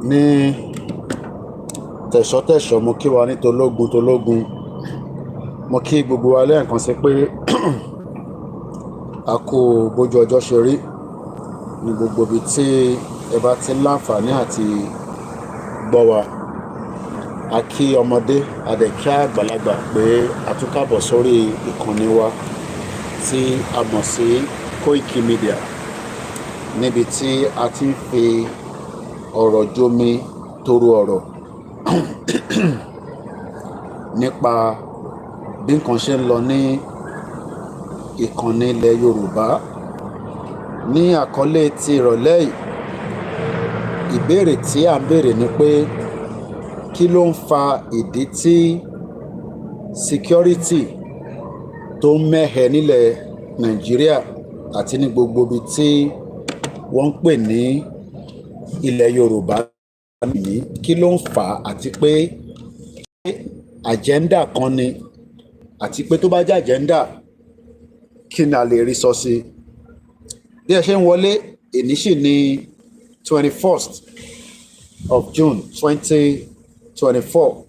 ní tẹ̀sọ́tẹ̀sọ́ mo kí wa ní tológun mo kí gbogbo wa lẹ́ẹ̀kan sí pé a kú bójú ọjọ́ ṣe rí ní gbogbo ibi tí ẹ bá ti láǹfààní àti gbọ́ wa. A kí ọmọdé a dẹ̀ kí àgbàlagbà pé a tún kábọ̀ sórí ìkànnì wa tí a mọ̀ sí Koikimedia, níbi tí a ti ń fi ọ̀rọ̀ jomi toro ọ̀rọ̀ nípa bí nǹkan ṣe ń lọ ní ìkànnì ilẹ̀ Yorùbá. Ní àkọlé ti ìrọ̀lẹ́ yìí, ìbéèrè tí à ń béèrè ni pé kí ló ń fa ìdí tí security tó ń mẹ́hẹ nílẹ̀ Nàìjíríà àti ní gbogbo ibi tí wọ́n ń pè ní ilẹ̀ Yorùbá nìyí, kí ló ń fà á, àti pé agenda kan ni, àti pé tó bá jẹ́ agenda kí ni a lè rí sọ sí. Bí ẹ ṣe ń wọlé, èní sì ni 21st of June 2024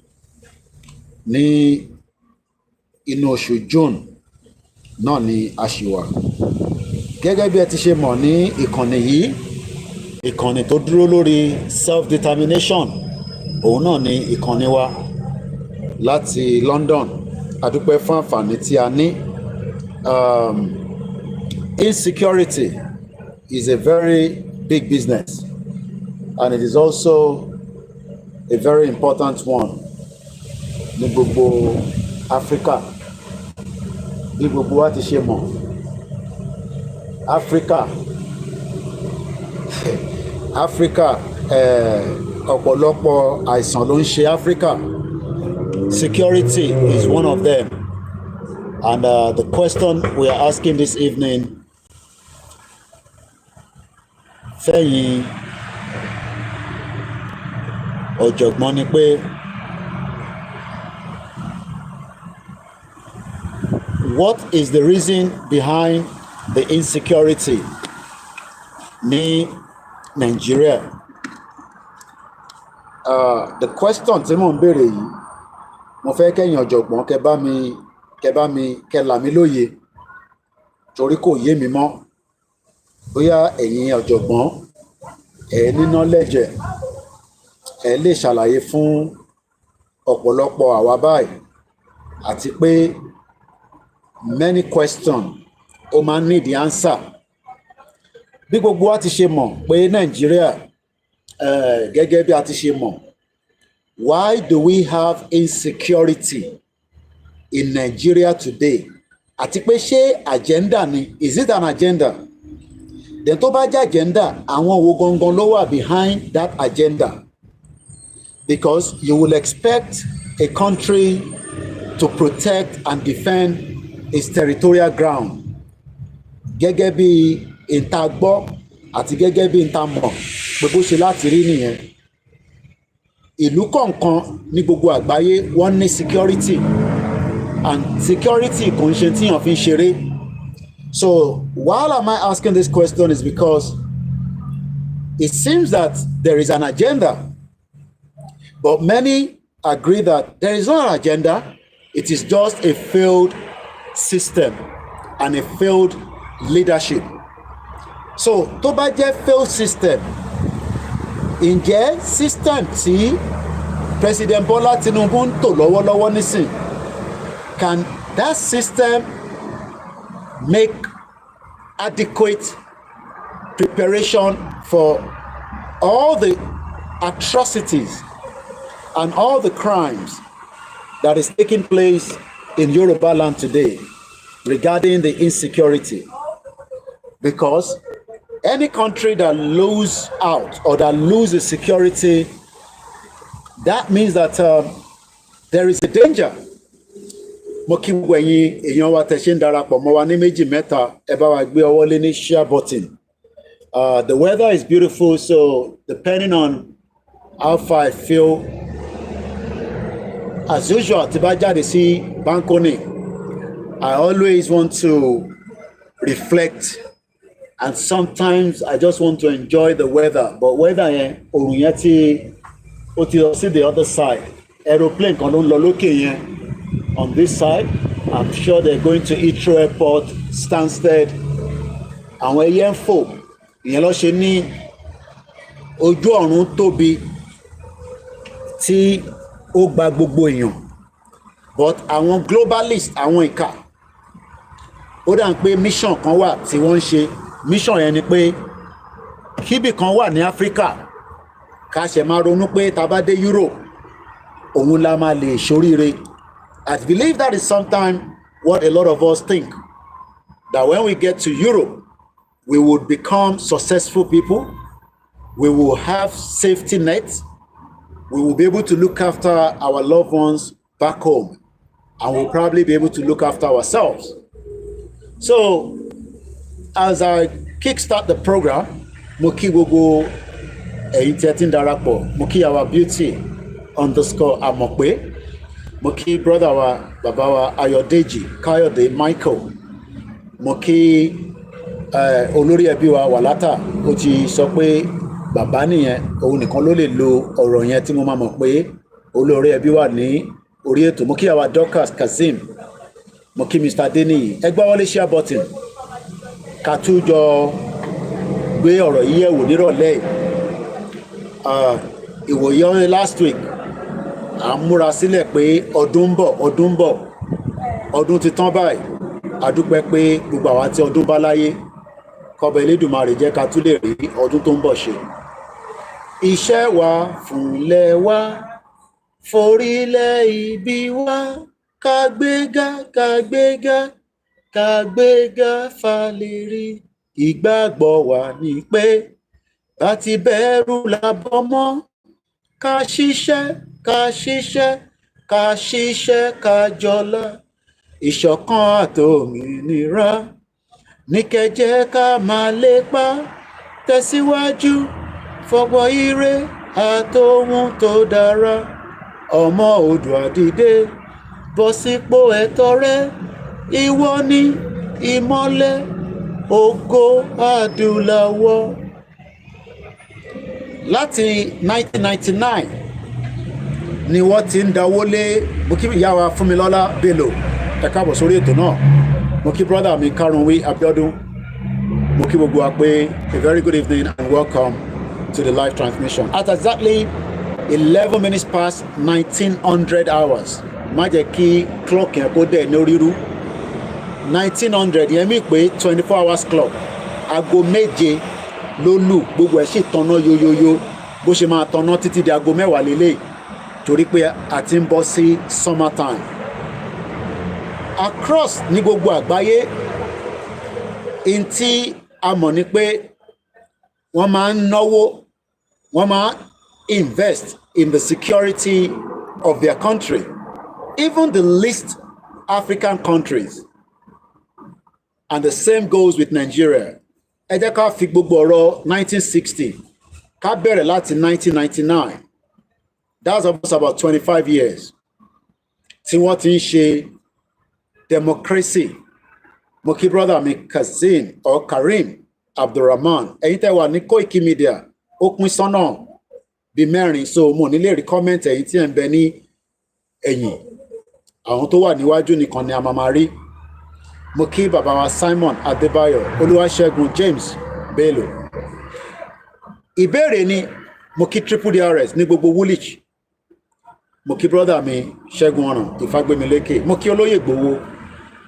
ní inú oṣù June náà ni a ṣì wà. Gẹ́gẹ́ bí ẹ ti ṣe mọ̀ ní ìkànnì yìí, ìkànnì tó dúró lórí self-determination, òun náà ni ìkànnì wa láti London. A dúpẹ́ fún àǹfààní tí a ní. Insecurity is a very big business, and it is also a very important one ní gbogbo Africa. Bí gbogbo wa ti ṣe mọ̀, Africa ọ̀pọ̀lọpọ̀ àìsàn ló ń ṣe Africa. Security is one of them. And the question we are asking this evening, fẹ̀yìn ọ̀jọ̀gbọ́n, ni pé what is the reason behind the insecurity ní Nigeria? The question tí mò ń béèrè yìí, mo fẹ́ kẹ́yìn ọ̀jọ̀gbọ́n kẹ́ là mí lóye, torí kò yé mi mọ́. Bóyá ẹ̀yin ọ̀jọ̀gbọ́n níná lẹ́jẹ̀ lè ṣàlàyé fún ọ̀pọ̀lọpọ̀ àwa báyìí, àti pé many questions ó máa ń need answer. Bí gbogbo wa ti ṣe mọ̀ pé Nàìjíríà, gẹ́gẹ́ bí a ti ṣe mọ̀, why do we have insecurity in Nigeria today? Àti pé ṣé agenda ni? Is it an agenda? Then tó bá jẹ́ agenda, àwọn wo gangan ló wà behind that agenda? Because you will expect a country to protect and defend its territorial ground. Gẹ́gẹ́ bí ìta gbọ́ àti gẹ́gẹ́ bí ìta mọ̀, gbogbo ṣe láti rí nìyẹn. Ìlú kọ̀ọ̀kan ní gbogbo àgbáyé wọ́n ní security, and security kò ń ṣe tí èèyàn fi ń ṣeré. So why am I asking this question is because it seems that there is an agenda, but many agree that there is not an agenda. It is just a failed system and a failed leadership. So tó bá jẹ́ failed system, ǹjẹ́ system tí President Bola Tinubu ń tò lọ́wọ́lọ́wọ́ nísìn, can that system make adequate preparation for all the atrocities and all the crimes that is taking place in Yoruba land today regarding the insecurity? Because any country that lose out or that loses security, that means that there is a danger. Mo kí gbogbo ẹ̀yin èèyàn wa tẹ́ ṣe ń darapọ̀ mọ́ wa ní méjì mẹ́ta, ẹ bá wa gbé ọwọ́ lé ní share button. The weather is beautiful, so depending on how far I feel, as usual, tí bá jáde sí balcony, I always want to reflect and sometimes I just want to enjoy the weather, but weather yẹn òrùn yẹn ó ti lọ sí the other side. Aeroplane kan ló ń lọ lókè yẹn on this side. I'm sure they're going to Heathrow Airport, Stansted. Àwọn ẹyẹ ń fò, ìyẹn ló ṣe ní ojú ọ̀run tóbi tí ó gba gbogbo èèyàn. But àwọn globalist, àwọn ìka, ó dà ń pé mission kan wà tí wọ́n ń ṣe. Mission yẹn ni pé kíbì kan wà ní Africa ká ṣe máa ronú pé tá bá dé Europe òun la máa lè ṣoríire. I believe that is sometimes what a lot of us think, that when we get to Europe we would become successful people, we will have safety nets, we will be able to look after our loved ones back home, and we'll probably be able to look after ourselves. So as I kickstart the program, mo kí gbogbo ẹ̀yin tí ẹ ti ń darapọ̀, mo kí our beauty _ Amọ̀pé, mo kí brother wa bàbá wa Ayọ̀dèjì Káyọ̀dé Michael, mo kí olórí ẹbí wa Wàlátà. Ó ti sọ pé bàbá nìyẹn, òun nìkan ló lè lo ọ̀rọ̀ yẹn tí mo máa mọ̀ pé olórí ẹbí wà ní orí ètò. Mo kí àwa Dorcas Kazeem, mo kí Mr. Adeniyi. Ẹ gbá wọlé share button ká tún jọ gbé ọ̀rọ̀ yìí yẹ̀wò nírọ̀lẹ́ yìí. Ìwòye last week à ń múra sílẹ̀ pé ọdún ń bọ̀, ọdún ti tán báyìí. A dúpẹ́ pé gbogbo àwa tí ọdún bá láyé, kọ́ba Elédùmarè jẹ́ ká tún lè rí ọdún tó ń bọ̀ ṣe. Iṣẹ́ wa fúnlẹ̀ wa, forílẹ̀ ibi wa, ká gbéga falérí. Ìgbàgbọ́ wa ni pé bá ti bẹ̀rù làbọ̀ mọ́, ká ṣiṣẹ́ ká jọlá. Ìṣọ̀kan àtòmìnira ní kẹ́jẹ́ ká máa lépa, tẹ̀síwájú fọwọ́ ire àtòhun tó dára. Ọmọ Oòduà dìde, bọ́ sípò ẹ̀tọ́ rẹ, ìwọ ni ìmọ́lẹ̀ ògo adúláwọ̀. Láti 1999 ni wọ́n ti ń dáwó lé. Mo kí ìyá wa Fúnmilọ́lá Bello, ẹ káàbọ̀ sórí ètò náà. Mo kí brother mi Karunwi Abiodun, mo kí gbogbo wa pé a very good evening and welcome to the live transmission. At exactly 11 minutes past 1900 hours, má jẹ́ kí clock yẹn kó dẹ̀ ní orírú. 1900 yẹn mi pé 24 hours clock, aago méje ló lù, gbogbo ẹ̀ sì tanná yoyoyo bó ṣe máa tanná títí di aago mẹ́wàá lélẹ̀, torí pé a ti ń bọ́ sí summer time. Across ní gbogbo àgbáyé, in tí a mọ̀ ni pé wọ́n máa ń náwó, wọ́n máa invest in the security of their country, even the least African countries, and the same goes with Nigeria. Ẹ jẹ́ ká fi gbogbo ọ̀rọ̀ 1960 ká bẹ̀rẹ̀ láti 1999. That's almost about 25 years tí wọ́n ti ń ṣe democracy. Mo kí brother mi Karim Abdulrahman, ẹ̀yin tẹ́ wà ní Koikimedia, ó pín sọ́nà bí mẹ́rin, so mo ní lè rí comment ẹ̀yin tí ẹ̀ ń bẹ ní ẹ̀yìn. Àwọn tó wà níwájú nìkan ni a máa rí. Mo kí bàbá wa Simon Adébáyọ̀, Olúwaṣẹ́gun James Bello. Ìbéèrè ni, mo kí Triple DRS ní gbogbo Woolwich, mo kí brother mi Ṣẹ́gun Ọ̀ràn Ìfágbémilékè, mo kí Olóyè Gbowó,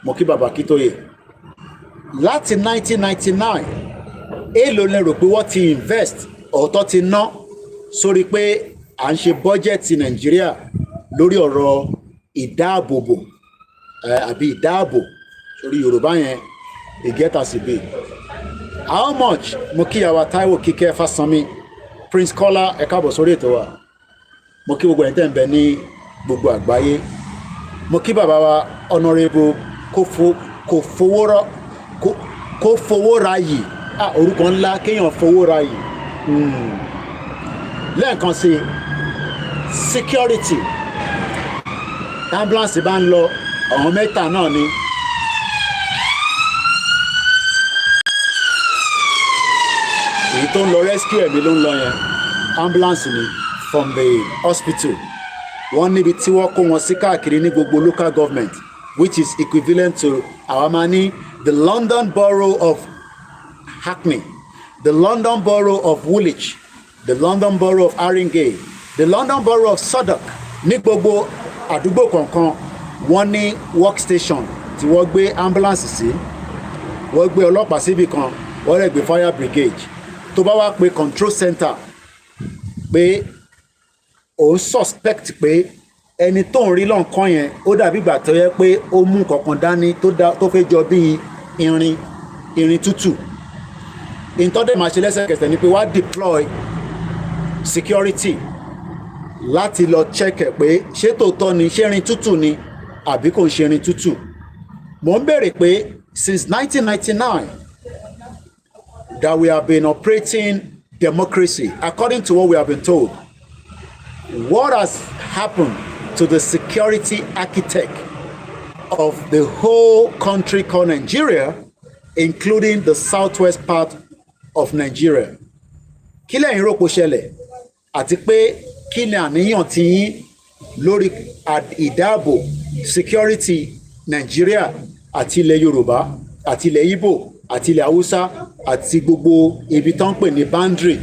mo kí bàbá Kítóyè. Láti 1999 èèlò lẹ rò pé wọ́n ti invest ọ̀tọ̀ ti ná sórí pé à ń ṣe bọ́jẹ̀tì Nàìjíríà lórí ọ̀rọ̀ ìdáàbòbò àbí ìdáàbò sórí Yorùbá yẹn ìgẹ́ta sí bẹ́ẹ̀. How much? Mo kí àwa Táíwò Kíkẹ́ Fásánmi, Prince Kọ́lá, ẹ káàbọ̀ sórí ètò wa. Mo kí gbogbo ẹ̀yin tẹ́ ń bẹ ní gbogbo àgbáyé. Mo kí bàbá wa Honorable kó fowó ra yìí. Orúkọ ńlá kéèyàn fowó ra yìí. Lẹ́ẹ̀kan sí security. Ambulance bá ń lọ, àwọn mẹ́ta náà ni. tó ń lọ rescue ẹ̀mí ló ń lọ yẹn ambulance ni from the hospital wọ́n níbi tí wọ́n kó wọn sí káàkiri ní gbogbo local government which is equivalent to our money the London Borough of Hackney, the London Borough of Woolwich, the London Borough of Haringey, the London Borough of Southwark. Ní gbogbo àdúgbò kọ̀ọ̀kan wọ́n ní workstation tí wọ́n gbé ambulance sí, wọ́n gbé ọlọ́pàá síbì kan, wọ́n lè gbé fire brigade. Tó bá wá pé control center pé òun suspect pé ẹni tó ń rí lọ́nkàn yẹn ó dàbí ìgbà tó yẹ pé ó mú kankan dání tó fẹ́ jọ bí irin tútù. Ìtọ́dẹ̀ máa ṣe lẹ́sẹ̀kẹsẹ̀ ni pé wá deploy security láti lọ check ẹ̀ pé ṣé tòótọ́ ni ṣé irin tútù ni àbí kò ń ṣe irin tútù. Mo ń béèrè pé since 1999 that we have been operating democracy according to what we have been told. What has happened to the security architect of the whole country called Nigeria, including the southwest part of Nigeria? Kí lẹ̀yin rò pé ó ṣẹlẹ̀ àti pé kí ni àníyàn tí yín lórí ìdáàbò security Nigeria àti ilẹ̀ Yorùbá àti ilẹ̀ Igbo àti ilẹ̀ Haúsá àti gbogbo ibi tó ń pè ní boundary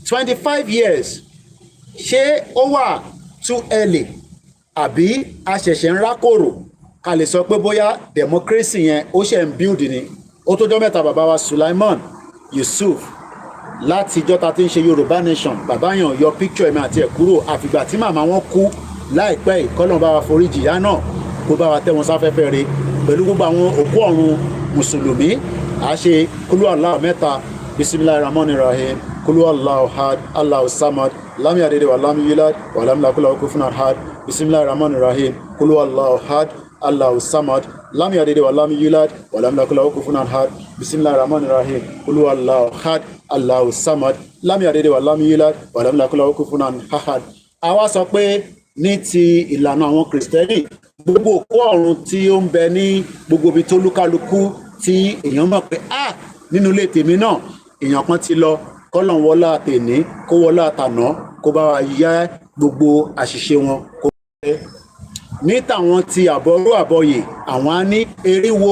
25 years ṣé ó wà too early àbí a ṣẹ̀ṣẹ̀ ń rákòrò ká lè sọ pé bóyá democracy yẹn ó ṣe ń build ni. Ó tó jọ́ mẹ́ta bàbá wa Sulaiman Yusuf láti ìjọta tí ń ṣe Yorùbá nation bàbá yàn yọ picture ẹ̀mí àti ẹ̀ kúrò àfìgbà tí màmá wọn kú láìpẹ́ ìkọ́lọ́n bá wa foríjì yá náà kó bá wa tẹ́ wọn sáfẹ́fẹ́ re pẹ̀lú gbogbo àwọn òkú ọ̀run mùsùlùmí à ṣe kúlú Allah mẹ́ta bisimilahi rahman rahim kúlú Allah ahad Allah samad lámì àdédé wà lámì yílad wà lámì làkúlà okùnfún ahad bisimilahi rahman rahim kúlú Allah ahad Allah samad lámì àdédé wà lámì yílad wà lámì làkúlà okùnfún ahad bisimilahi rahman rahim kúlú Allah ahad Allah samad lámì àdédé wà lámì yílad wà lámì làkúlà okùnfún ahad. Àwa sọ pé ní ti ìlànà àwọn kìrìsìtẹ́nì gbogbo òkú ọ̀run tí ó ń bẹ ní gbogbo ibi tó lúkálukú tí èèyàn mọ̀ pé nínú ilé tèmi náà èèyàn kan ti lọ kọ́lọ̀n wọlá tèní kó wọlá tàná kó bá wa yá gbogbo àṣìṣe wọn kó bẹ́ẹ̀. Ní tàwọn ti àbọ̀rú àbọ̀yè àwọn á ní eríwo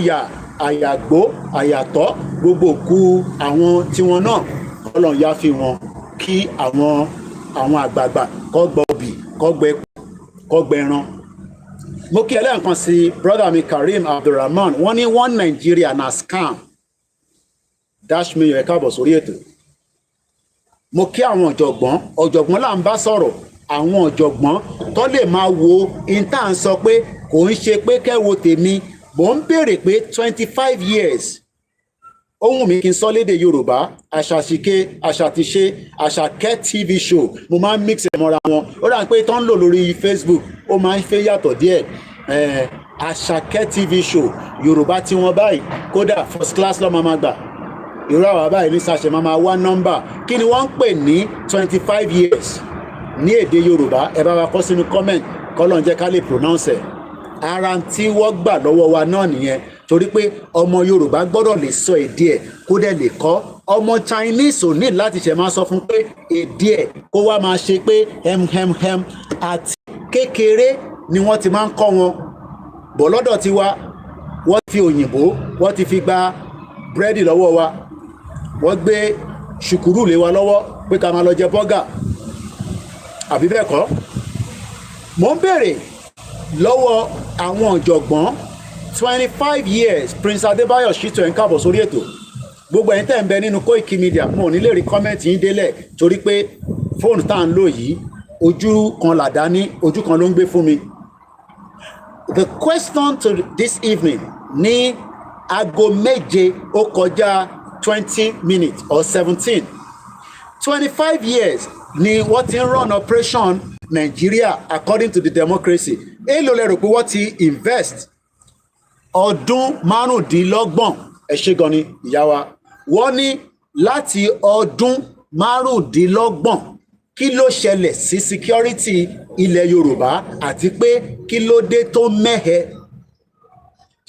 yà àyàgbó àyàtọ̀ gbogbo òkú àwọn tiwọn náà kọ́lọ̀n yá fi wọn kí àwọn àgbààgbà kọ́ gbọ́ obì kọ́ gbẹran. Mo kí ẹlẹ́ẹ̀kan sí brother mi Karim Abdulrahman wọ́n ní one Nigeria na scam dash me ẹ káàbọ̀ sórí ètò. Mo kí àwọn ọ̀jọ̀gbọ́n là ń bá sọ̀rọ̀ àwọn ọ̀jọ̀gbọ́n tó lè máa wo intan sọ pé kò ń ṣe pé kẹ́wo tèmi mò ń béèrè pé 25 years ohun mi kì í sọ lédè Yorùbá àṣàṣìké àṣàtìṣe àṣàkẹ́ TV show mo máa ń mix ẹ̀ mọ́ra wọn ó dà pé tó ń lò lórí Facebook ó máa ń fẹ́ yàtọ̀ díẹ̀ àṣàkẹ́ TV show Yorùbá tí wọ́n báyìí kódà first class lọ́ọ́ máa gbà irú àwọn báyìí ní sàṣẹ máa wá nọ́mbà kí ni wọ́n ń pè ní 25 years ní èdè Yorùbá ẹ bá wa kọ sínú comment kọ́lọ́n jẹ́ ká lè pronounce ẹ̀. Ara tí wọ́n gbà lọ́wọ́ wa náà nìyẹn torí pé ọmọ Yorùbá gbọ́dọ̀ lè sọ èdè ẹ̀ kó dẹ̀ lè kọ́ ọmọ Chinese ò ní láti ṣe máa sọ fún pé èdè ẹ̀ kó wá máa ṣe pé hem àti kékeré ni wọ́n ti máa ń kọ́ wọn bọ̀ lọ́dọ̀ tiwa wọ́n fi òyìnbó wọ́n ti fi gba búrẹ́dì lọ́wọ́ wa wọ́n gbé ṣùkúrù lé wa lọ́wọ́ pé ká máa lọ jẹ bọ́gà àbí bẹ́ẹ̀ kọ́. Mo ń béèrè lọ́wọ́ àwọn ọ̀jọ̀gbọ́n 25 years Prince Adébáyọ̀ Shittu ẹ̀ ń káàbọ̀ sórí ètò gbogbo ẹ̀yin tẹ́ ń bẹ nínú Koikimedia mo ò ní lè rí kọ́mẹ́ǹtì yín délẹ̀ torí pé fóònù tá à ń lò yìí ojú kan làdá ní ojú kan ló ń gbé fún mi. The question to this evening ní aago méje ó kọjá 20 minutes or 17 25 years ni wọ́n ti ń run operation Nigeria according to the democracy èló lẹ rò pé wọ́n ti invest ọdún márùndínlọ́gbọ̀n ẹ ṣé gan ni ìyá wa wọ́n ní láti ọdún márùndínlọ́gbọ̀n kí ló ṣẹlẹ̀ sí security ilẹ̀ Yorùbá àti pé kí ló dé tó mẹ́hẹ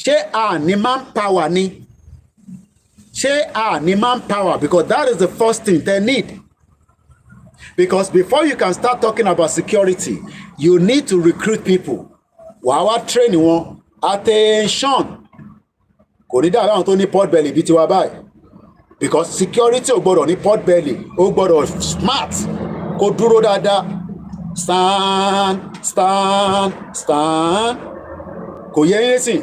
ṣé àní manpower ni Ṣé manpower? Because that is the first thing they need. Because before you can start talking about security, you need to recruit people. Wàá train wọn. Attention. Kò ní dàbí àwọn tó ní pot belly bíi tiwa báyìí. Because security ò gbọ́dọ̀ ní pot belly, ó gbọ́dọ̀ smart, kó dúró dáadáa. Stand. Kò yẹ yín sìn.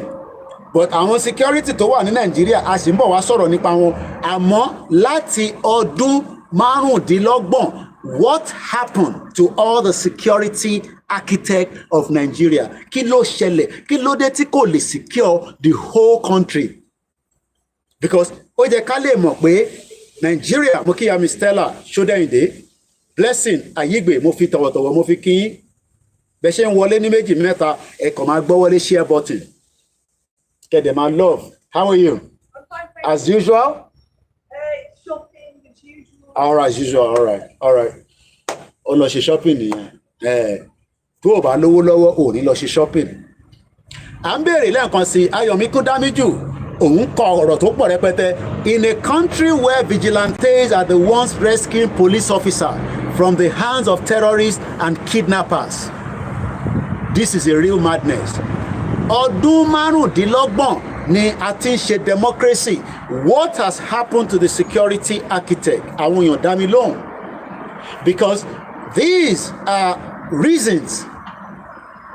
But àwọn security tó wà ní Nàìjíríà a sì ń bọ̀ wá sọ̀rọ̀ nípa wọn. Àmọ́ láti ọdún márùndínlọ́gbọ̀n, what happened to all the security architect of Nigeria? Kí ló ṣẹlẹ̀? Kí ló dé tí kò lè secure the whole country? Because ó jẹ́ ká lè mọ̀ pé Nigeria, mo kí ya mi Stella Ṣódẹ́yìndé, Blessing Ayigbe, mo fi tọ̀wọ̀tọ̀wọ̀ mo fi kí yín. Bẹ́ ṣe ń wọlé ní méjì mẹ́ta, ẹ kàn máa gbọ́ wọlé share button. Kẹ̀dẹ̀ máa love. How are you? I'm fine, as usual? Shopping as usual. All right, as usual. All right. Ó lọ ṣe shopping nìyẹn. Tó o bá lówó lọ́wọ́ ò ní lọ ṣe shopping. À ń béèrè lẹ́ẹ̀kan sí Ayọ̀mí Kúdámíjù, òun kọ ọ̀rọ̀ tó pọ̀ rẹpẹtẹ. In a country where vigilantes are the ones rescuing police officers from the hands of terrorists and kidnappers, this is a real madness. Ọdún márùndínlọ́gbọ̀n ni a ti ń ṣe democracy. What has happened to the security architect? Àwọn èèyàn dá mi lóhùn. Because these are reasons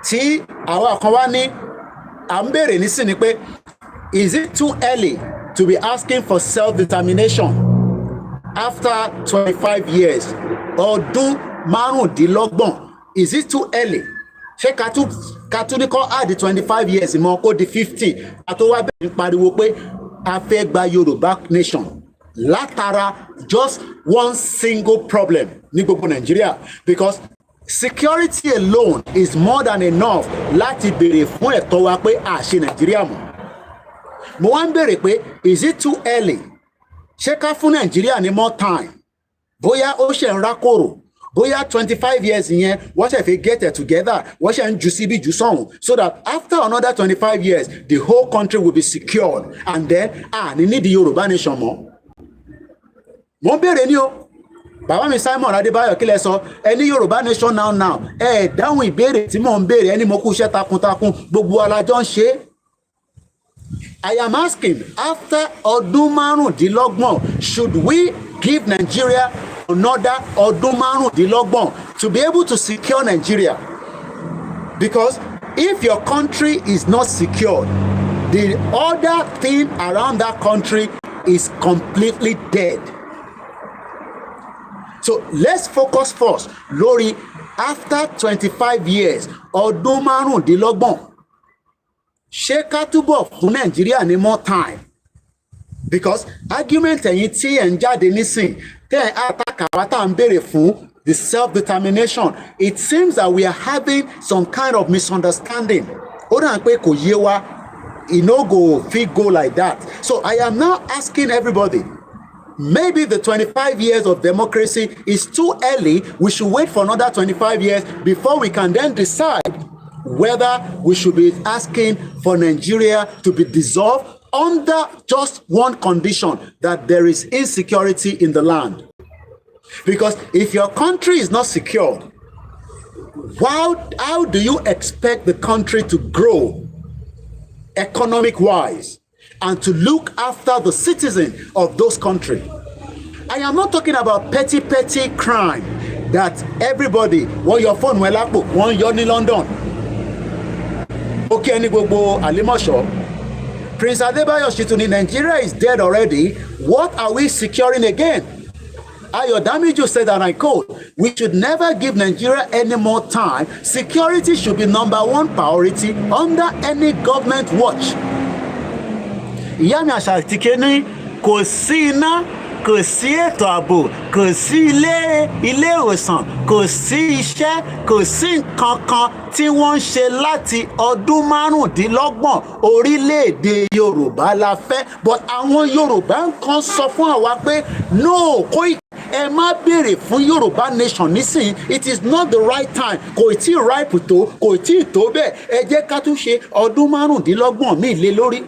tí àwa kan wá ní à ń béèrè nísìnyí pé is it too early to be asking for self-determination after 25 years? Ọdún márùndínlọ́gbọ̀n, is it too early? Ṣé ká tún ní kọ́ add 25 years mọ́ kó di 50 àtó wá bẹ̀rẹ̀ pariwo pé a fẹ́ gba Yorùbá nation látara just one single problem ní gbogbo Nàìjíríà? Because security alone is more than enough láti béèrè fún ẹ̀tọ́ wa pé a ṣe Nàìjíríà mọ́. Mo wá ń béèrè pé is it too early? Ṣé ká fún Nàìjíríà ní more time? Bóyá ó ṣe ń rákòrò, bóyá 25 years yẹn wọ́n ṣe fi get it together, wọ́n ṣe ń ju síbí ju sọ́hùn, so that after another 25 years the whole country will be secured, and then ní need the Yorùbá nation mọ́. Mo ń béèrè ní o. Bàbá mi Simon Adébáyọ̀ kí lẹ sọ? Ẹni Yorùbá nation now dáhùn ìbéèrè tí mò ń béèrè, ẹni mo kú iṣẹ́ takuntakun, gbogbo alájọ ń ṣe. I am asking, after ọdún márùndínlọ́gbọ̀n, should we give Nigeria another ọdún márùndínlọ́gbọ̀n to be able to secure Nigeria? Because if your country is not secured, the other thing around that country is completely dead. So let's focus first lórí after 25 years ọdún márùndínlọ́gbọ̀n, ṣé ká túbọ̀ fún Nàìjíríà ní more time? Because argument ẹ̀yin tí ẹ̀ ń jáde nísìn tẹ́ ẹ̀ àtàkàwá tá à ń béèrè fún the self-determination, it seems that we are having some kind of misunderstanding. Ó dà pé kò yé wa, e no go fit go like that. So I am now asking everybody, maybe the 25 years of democracy is too early. We should wait for another 25 years before we can then decide whether we should be asking for Nigeria to be dissolved under just one condition, that there is insecurity in the land. Because if your country is not secured, how do you expect the country to grow economic-wise and to look after the citizens of those countries? I am not talking about petty crime that everybody, wọ́n yọ fóònù ẹ lápò, wọ́n yọ ní London. Okay, ní gbogbo Àlímọ̀ṣọ́. Prince Adebayo Shituni, Nigeria is dead already. What are we securing again? Ayodamiju said, and I quote, we should never give Nigeria any more time. Security should be #1 priority under any government watch. Ìyá mi Àṣàtìkẹ́ ní kò sí iná, kò sí ètò ààbò, kò sí ilé ìwòsàn, kò sí iṣẹ́, kò sí nǹkan kan tí wọ́n ń ṣe láti ọdún márùndínlọ́gbọ̀n. Orílẹ̀-èdè Yorùbá la fẹ́, but àwọn Yorùbá kan sọ fún àwa pé no, Koiki, ẹ má béèrè fún Yorùbá nation nísìnyí, it is not the right time, kò tí ì ripe tó, kò tí ì tó bẹ́ẹ̀, ẹ jẹ́ ká tún ṣe ọdún márùndínlọ́gbọ̀n míì lé lórí.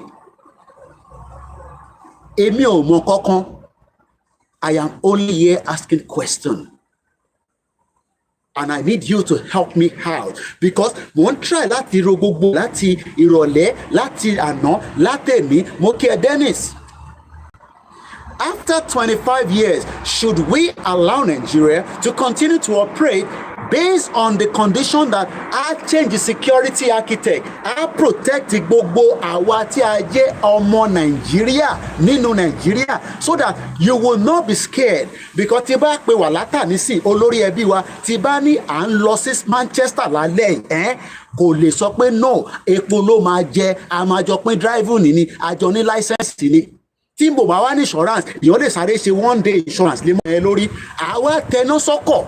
Èmi ò mọ kankan. I am only here asking questions. And I need you to help me out because mo ń try láti ro gbogbo láti ìrọ̀lẹ́ láti àná látẹ̀mí mo kí ẹ Dennis. After 25 years, should we allow Nigeria to continue to operate based on the condition that I change the security architect, I protect gbogbo àwa tí a jẹ́ ọmọ Nigeria nínú Nigeria so that you will not be scared because tí bá pe wà látà nísìn olórí ẹbí wa tí bá ní à ń lọ sí Manchester lálẹ́ kò lè sọ pé no epo ló máa jẹ a máa jọ pín driving ní àjọ ní license ní. Tí mo bá wá ní insurance èèyàn lè sáré ṣe one day insurance lè mọ ẹ lórí àwa tẹná sọ́kọ̀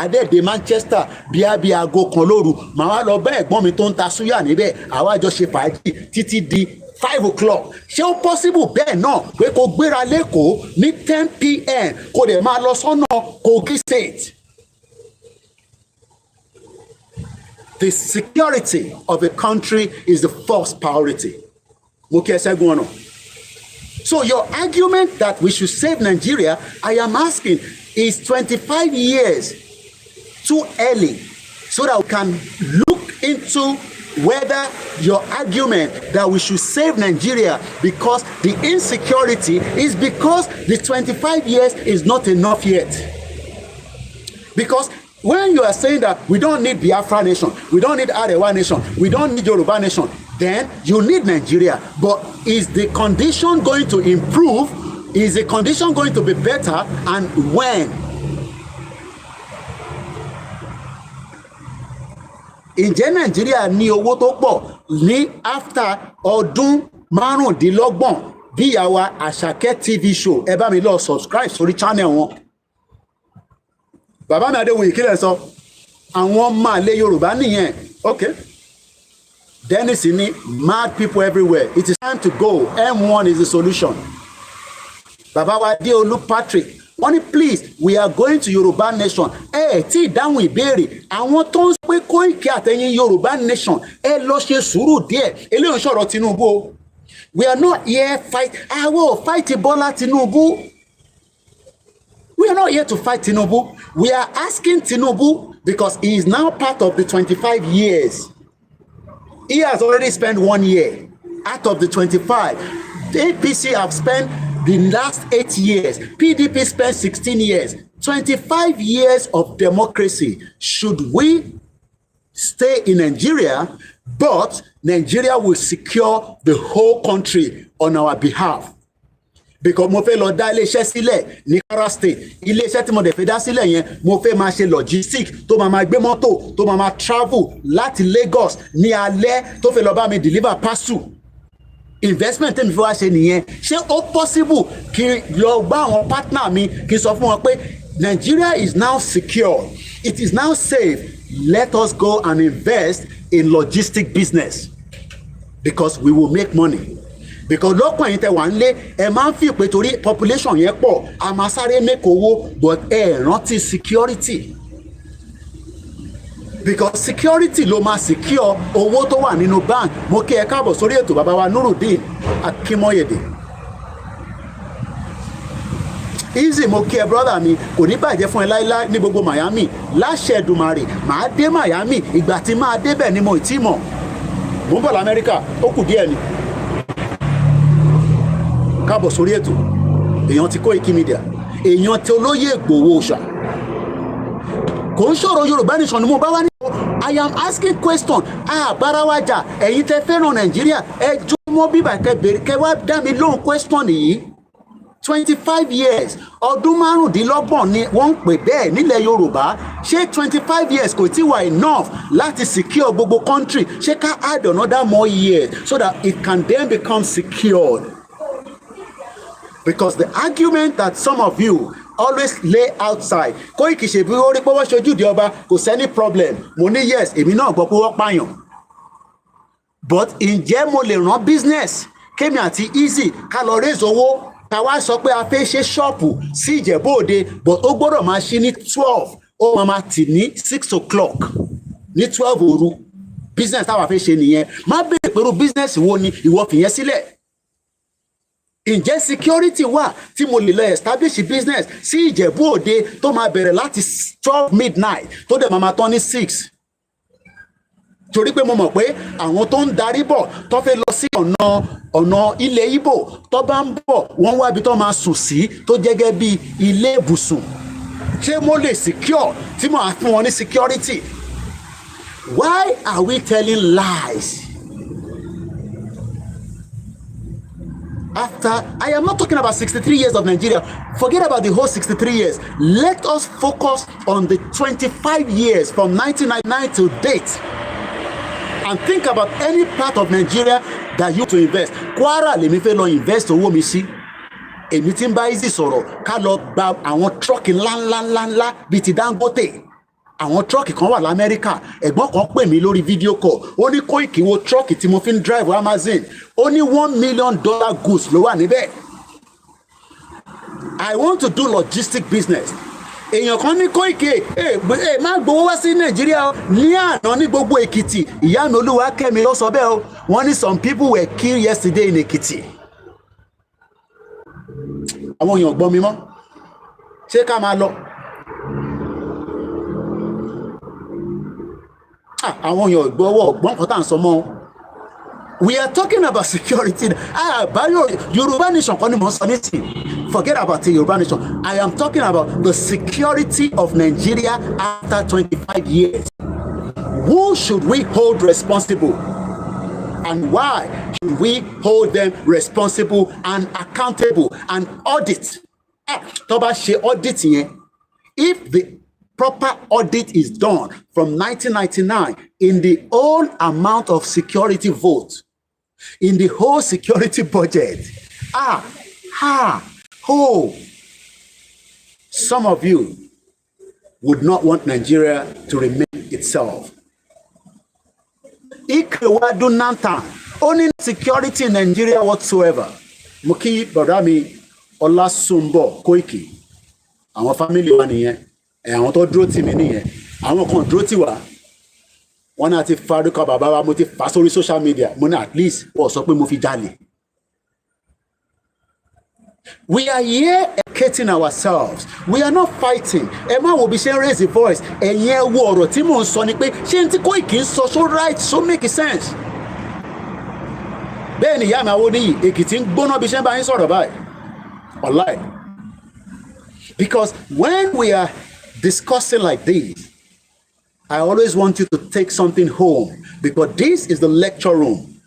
àdẹ́dẹ́ Manchester bí aago kan lóru màá wá lọ bá ẹ̀gbọ́n mi tó ń ta súyà níbẹ̀ àwa jọ ṣe fàájì títí di 5 o'clock ṣé ó possible bẹ́ẹ̀ náà pé kó gbéra lẹ́kọ̀ọ́ ní 10 p.m. kó dẹ̀ máa lọ sọ́nà Kogi State. The security of a country is the first priority. Mo kí ẹ Ṣẹ́gun ọ̀nà. So your argument that we should save Nigeria, I am asking, is 25 years too early so that we can look into whether your argument that we should save Nigeria because the insecurity is because the 25 years is not enough yet. Because when you are saying that we don't need Biafra nation, we don't need Arewa nation, we don't need Yoruba nation, then you need Nigeria. But is the condition going to improve? Is the condition going to be better? And when? Ǹjẹ́ Nigeria ní owó tó pọ̀ ní after ọdún márùndínlọ́gbọ̀n bí àwa Àṣàkẹ́ TV show ẹ bá mi lọ subscribe sórí channel wọn. Bàbá mi Adéwòye kí lẹ sọ? Àwọn máa lé Yorùbá nìyẹn. Okay. Dennis ní mad people everywhere. It is time to go. M1 is the solution. Bàbá wa Adéolú Patrick wọ́n ní please we are going to Yorùbá nation. Tí ìdáhùn ìbéèrè àwọn tó ń pé Koiki àtẹ̀yìn Yorùbá nation lọ ṣe sùúrù díẹ̀ eléyìí ń sọ̀rọ̀ Tinubu. We are not here fight. Àwọn ò fight Bọ́lá Tinubu. We are not here to fight Tinubu. We are asking Tinubu because he is now part of the 25 years. He has already spent 1 year out of the 25. The APC have spent the last 8 years. PDP spent 16 years. 25 years of democracy. Should we stay in Nigeria, but Nigeria will secure the whole country on our behalf? Because mo fẹ́ lọ dá iléeṣẹ́ sílẹ̀ ní Kwara State. Iléeṣẹ́ tí mo dẹ̀ fẹ́ dá sílẹ̀ yẹn mo fẹ́ máa ṣe logistics tó máa gbé mọ́tò tó máa travel láti Lagos ní alẹ́ tó fẹ́ lọ bá mi deliver parcel. Investment tẹ́mi fẹ́ wá ṣe nìyẹn. Ṣé ó possible kí lọ bá àwọn partner mi kí n sọ fún wọn pé Nigeria is now secure. It is now safe. Let us go and invest in logistic business because we will make money. Because lọ́pọ̀ yìí tẹ wà ń lé ẹ máa ń fi pé torí population yẹn pọ̀ a máa sáré make owó but rántí security. Because security ló máa secure owó tó wà nínú bank. Mo kí ẹ káàbọ̀ sórí ètò bàbá wa Nurudeen Akimoyede. Easy mo kí ẹ brother mi kò ní bàjẹ́ fún ẹ láíláí ní gbogbo Miami láṣẹ Èdùmàrè màá dé Miami ìgbà tí máa débẹ̀ ni mo ì tí mọ̀. Mo ń bọ̀ l'Amẹ́ríkà ó kù díẹ̀ ni. Káàbọ̀ sórí ètò èèyàn ti Koikimedia èèyàn tí olóyè Ìgbòho Òòṣà kò ń sọ̀rọ̀ Yorùbá nation ni mo bá wá ní. I am asking question àbárawájà ẹ̀yin tẹ́ fẹ́ràn Nàìjíríà ẹ jọmọ́ bíbà kẹ́ wá dá mi lóhùn question yìí. 25 years ọdún márùndínlọ́gbọ̀n ni wọ́n ń pè bẹ́ẹ̀ nílẹ̀ Yorùbá ṣé 25 years kò tí wà enough láti secure gbogbo country ṣé ká add another more years so that it can then become secured. Because the argument that some of you always lay outside Koiki ṣe bí ó rí pé wọ́n ṣojú di ọba kò sẹ́ni problem mo ní yes èmi náà gbọ́ pé wọ́n pààyàn but ǹjẹ́ mo lè rán business kémi àti Easy ká lọ raise owó ká wá sọ pé a fẹ́ ṣe ṣọ́ọ̀pù sí Ìjẹ̀bú Òde but ó gbọ́dọ̀ máa ṣí ní 12 ó máa tì ní 6 o'clock ní 12 òru business táwa fẹ́ ṣe nìyẹn má béèrè pẹ̀lú business wo ni ìwọ fìyẹn sílẹ̀. ǹjẹ́ security wà tí mo lè lọ establish business sí Ìjẹ̀bú Òde tó máa bẹ̀rẹ̀ láti 12 midnight tó dẹ̀ máa tán ní 6? Torí pé mo mọ̀ pé àwọn tó ń darí bọ̀ tó fẹ́ lọ sí ọ̀nà ilẹ̀ Ìgbò tó bá ń bọ̀ wọ́n wá ibi tó máa sùn sí tó jẹ́gẹ́ bí ilé ìbùsùn. Ṣé mo lè secure tí mo á fún wọn ní security? Why are we telling lies? After, I am not talking about 63 years of Nigeria. Forget about the whole 63 years. Let us focus on the 25 years from 1999 to date. And think about any part of Nigeria that you to invest. Kwara lèmi fẹ́ lọ invest owó mi sí. Èmi tí ń bá easy sọ̀rọ̀ ká lọ gba àwọn truck ńlá bíi ti Dangote. Àwọn truck kan wà l'Amẹ́ríkà. Ẹ̀gbọ́n kan pè mí lórí video call. Ó ní Koiki wo truck tí mo fi ń drive Amazon. Ó ní $1 million goods ló wà níbẹ̀. I want to do logistic business. Èèyàn kan ní Koiki má gbowó wá sí Nàìjíríà ní àná ní gbogbo Èkìtì. Ìyá mi Olúwakẹ́mi ló sọ bẹ́ẹ̀ o. Wọ́n ní some people were killed yesterday in Èkìtì. Àwọn èèyàn gbọ́ mi mọ́. Ṣé ká máa lọ? Àwọn èèyàn gbọ́wọ́ ọ̀gbọ́n kan tá à ń sọ mọ́. We are talking about security. Yorùbá nation kan ni mo sọ nísìnyí. Forget about the Yorùbá nation. I am talking about the security of Nigeria after 25 years. Who should we hold responsible? And why should we hold them responsible and accountable and audit? Tó bá ṣe audit yẹn, if the proper audit is done from 1999 in the whole amount of security vote, in the whole security budget. Some of you would not want Nigeria to remain itself. Ikewadu Nantan, only security in Nigeria whatsoever. Muki Barami Olasumbo Koiki. Àwọn family wa nìyẹn. Àwọn tó dúró tì mí nìyẹn. Àwọn kan dúró tì wá. Wọ́n náà ti farúkọ bàbá wa mo ti fà sórí social media. Mo ní at least wọ́n sọ pé mo fi jalè. We are here educating ourselves. We are not fighting. Ẹ má wo bí ṣe ń raise the voice. Ẹ̀yin ẹ wo ọ̀rọ̀ tí mò ń sọ ni pé ṣé n tí Koiki ń sọ so right so make sense. Bẹ́ẹ̀ ni ìyá mi Awoniyi Èkìtì ń gbóná bí ṣe ń bá yín sọ̀rọ̀ báyìí. Wallahi. Because when we are discussing like this, I always want you to take something home because this is the lecture room.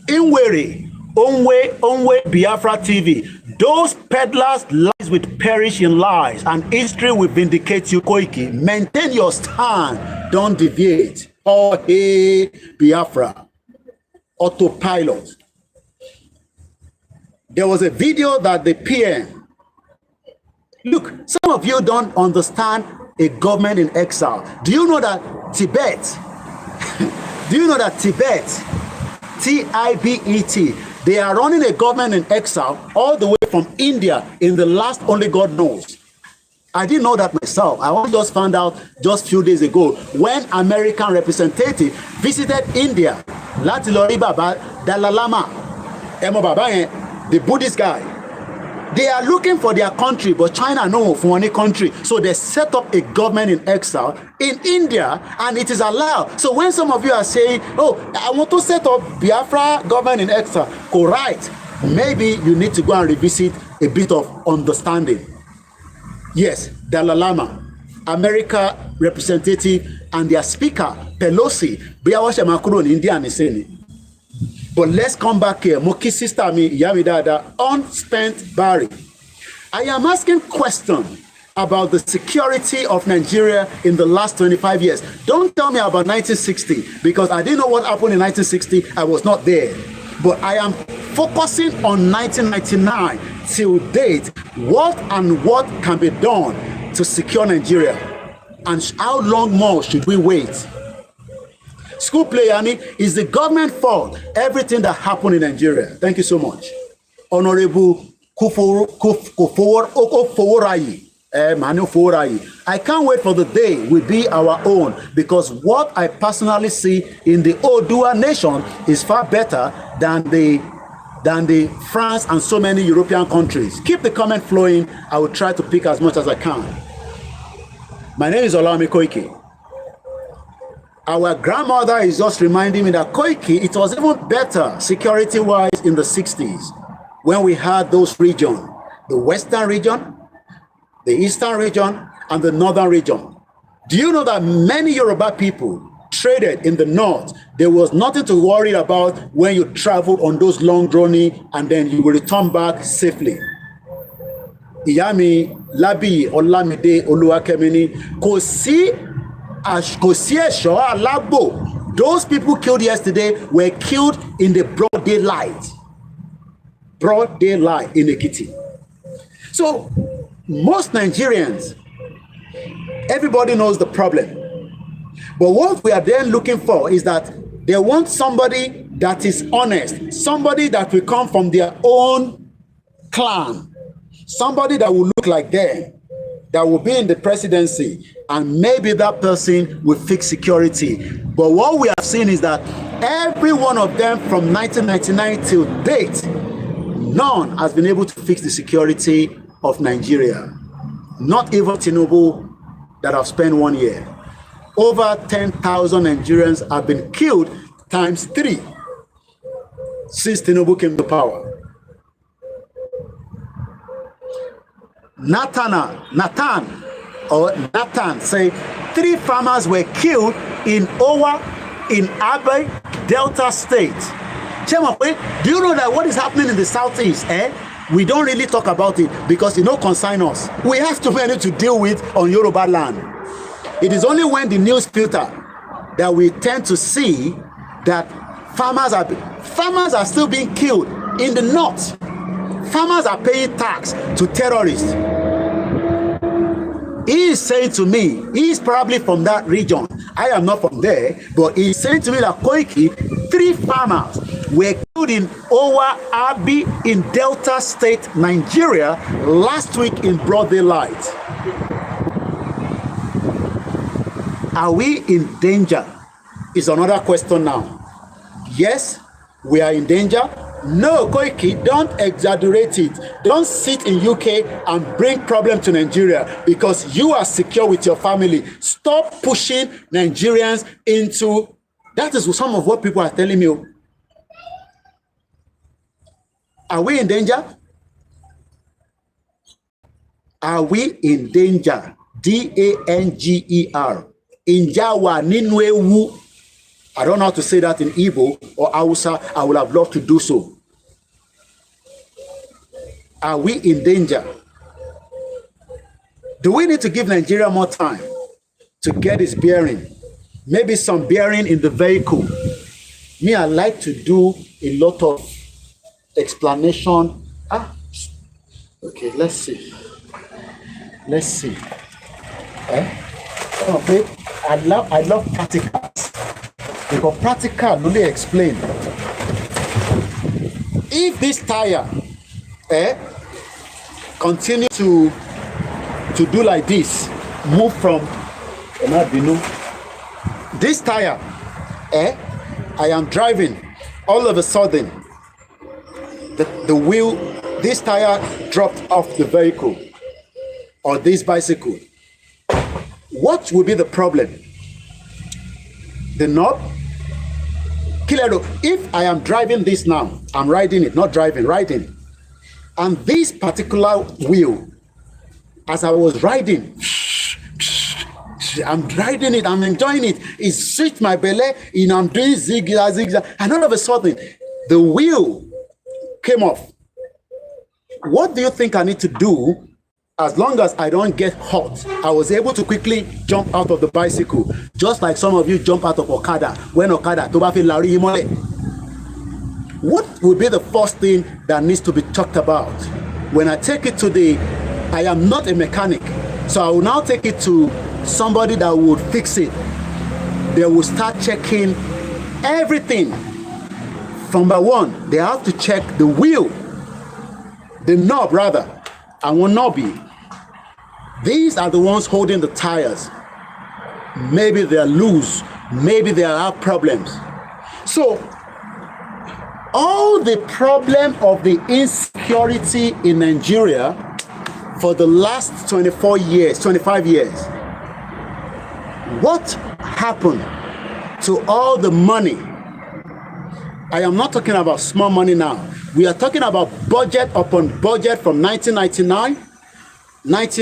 Inwere, Onwe, Biafra TV. Those peddlers lies will perish in lies and history will vindicate you, Koiki. Maintain your stand. Don't deviate. Oh, hey, Biafra. Autopilot. There was a video that the PM. Look, some of you don't understand a government in exile. Do you know that Tibet, do you know that Tibet, T-I-B-E-T, they are running a government in exile all the way from India in the last only God knows. I didn't know that myself. I only just found out just a few days ago when American representative visited India. Láti lọ rí Baba Dalai Lama. Ẹ mọ̀ bàbá yẹn, the Buddhist guy. They are looking for their country, but China no for any country. So they set up a government in exile in India, and it is allowed. So when some of you are saying, oh, I want to set up Biafra government in exile, correct. Maybe you need to go and revisit a bit of understanding. Yes, Dalai Lama, America representative, and their speaker, Pelosi, Biawasha Makuro in India and Iseni. But let's come back here. Moki sister mi, Yami Dada, unspent Barry. I am asking questions about the security of Nigeria in the last 25 years. Don't tell me about 1960 because I didn't know what happened in 1960. I was not there. But I am focusing on 1999 till date. What can be done to secure Nigeria? And how long more should we wait? School play, Annie, is the government fault everything that happened in Nigeria. Thank you so much. Honorable Kufoworayi. I can't wait for the day will be our own because what I personally see in the Odua nation is far better than the than the France and so many European countries. Keep the comment flowing. I will try to pick as much as I can. My name is OLAYOMI KOIKI. Our grandmother is just reminding me that Koiki, it was even better security-wise in the 60s when we had those regions, the Western region, the Eastern region, and the Northern region. Do you know that many Yoruba people traded in the North? There was nothing to worry about when you traveled on those long journeys and then you will return back safely. Iyami, Labi, Olamide, Oluwakemini, those people killed yesterday were killed in the broad daylight. Broad daylight in Ekiti. So, most Nigerians, everybody knows the problem. But what we are then looking for is that they want somebody that is honest, somebody that will come from their own clan, somebody that will look like them, that will be in the presidency, and maybe that person will fix security. But what we have seen is that every one of them from 1999 till date, none has been able to fix the security of Nigeria. Not even Tinubu that have spent 1 year. Over 10,000 Nigerians have been killed times 3 since Tinubu came to power. Nathan say 3 farmers were killed in Owa, in Abe, Delta State. Do you know that what is happening in the Southeast? We don't really talk about it because it don't concern us. We have too many to deal with on Yoruba land. It is only when the news filter that we tend to see that farmers are still being killed in the North. Farmers are paying tax to terrorists. He is saying to me, he is probably from that region. I am not from there, but he is saying to me that Koiki, 3 farmers were killed in Owa Abi in Delta State, Nigeria, last week in broad daylight. Are we in danger? Is another question now. Yes, we are in danger. No, Koiki, don't exaggerate it. Don't sit in UK and bring problem to Nigeria because you are secure with your family. Stop pushing Nigerians into... That is some of what people are telling me. Are we in danger? Are we in danger? D-A-N-G-E-R. Injawa ninwewu. I don't know how to say that in Igbo or Hausa. I would have loved to do so. Are we in danger? Do we need to give Nigeria more time to get its bearing? Maybe some bearing in the vehicle. Me, I like to do a lot of explanation. Okay, let's see. Let's see. Okay, I love practicals. Because practical only explain. If this tire continue to do like this, move from this tire, I am driving, all of a sudden the wheel, this tire dropped off the vehicle or this bicycle. What will be the problem? The knob? If I am driving this now, I'm riding it, not driving, riding. And this particular wheel, as I was riding, I'm riding it, I'm enjoying it. It switched my belly, and I'm doing zigzag, zigzag. And all of a sudden, the wheel came off. What do you think I need to do? As long as I don't get hot, I was able to quickly jump out of the bicycle, just like some of you jump out of Okada. When Okada, what would be the first thing that needs to be talked about? When I take it to I am not a mechanic, so I will now take it to somebody that would fix it. They will start checking everything. Number one, they have to check the wheel, the knob rather. And will not be. These are the ones holding the tires. Maybe they are loose. Maybe they have problems. So all the problem of the insecurity in Nigeria for the last 24 years, 25 years, what happened to all the money? I am not talking about small money now. We are talking about budget upon budget from 1999. Let's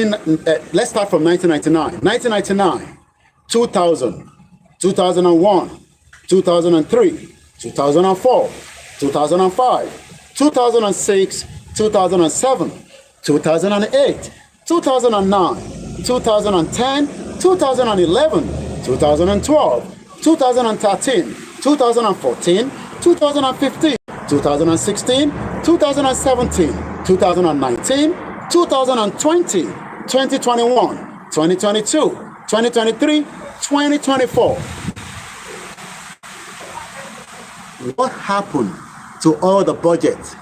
start from 1999. 1999, 2000, 2001, 2003, 2004, 2005, 2006, 2007, 2008, 2009, 2010, 2011, 2012, 2013, 2014, 2015, 2016, 2017, 2019, 2020, 2021, 2022, 2023, 2024. What happened to all the budgets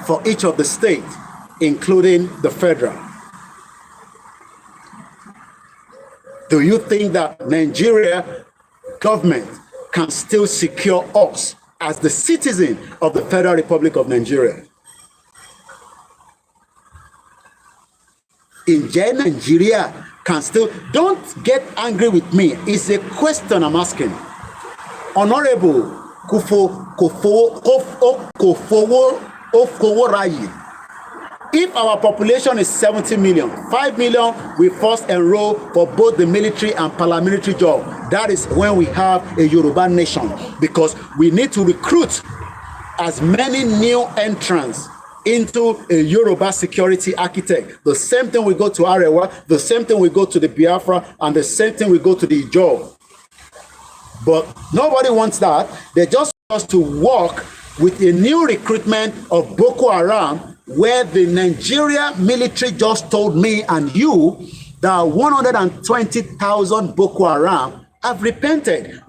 for each of the states, including the federal? Do you think that Nigeria government can still secure us as the citizen of the Federal Republic of Nigeria? In Nigeria can still, don't get angry with me. It's a question I'm asking. Honorable Kofoworayi, if our population is 70 million, 5 million we first enroll for both the military and paramilitary job. That is when we have a Yoruba nation, because we need to recruit as many new entrants into a Yoruba security architect. The same thing we go to Arewa, the same thing we go to the Biafra, and the same thing we go to the Ijaw. But nobody wants that. They just want us to work with a new recruitment of Boko Haram, where the Nigeria military just told me and you that 120,000 Boko Haram have repented.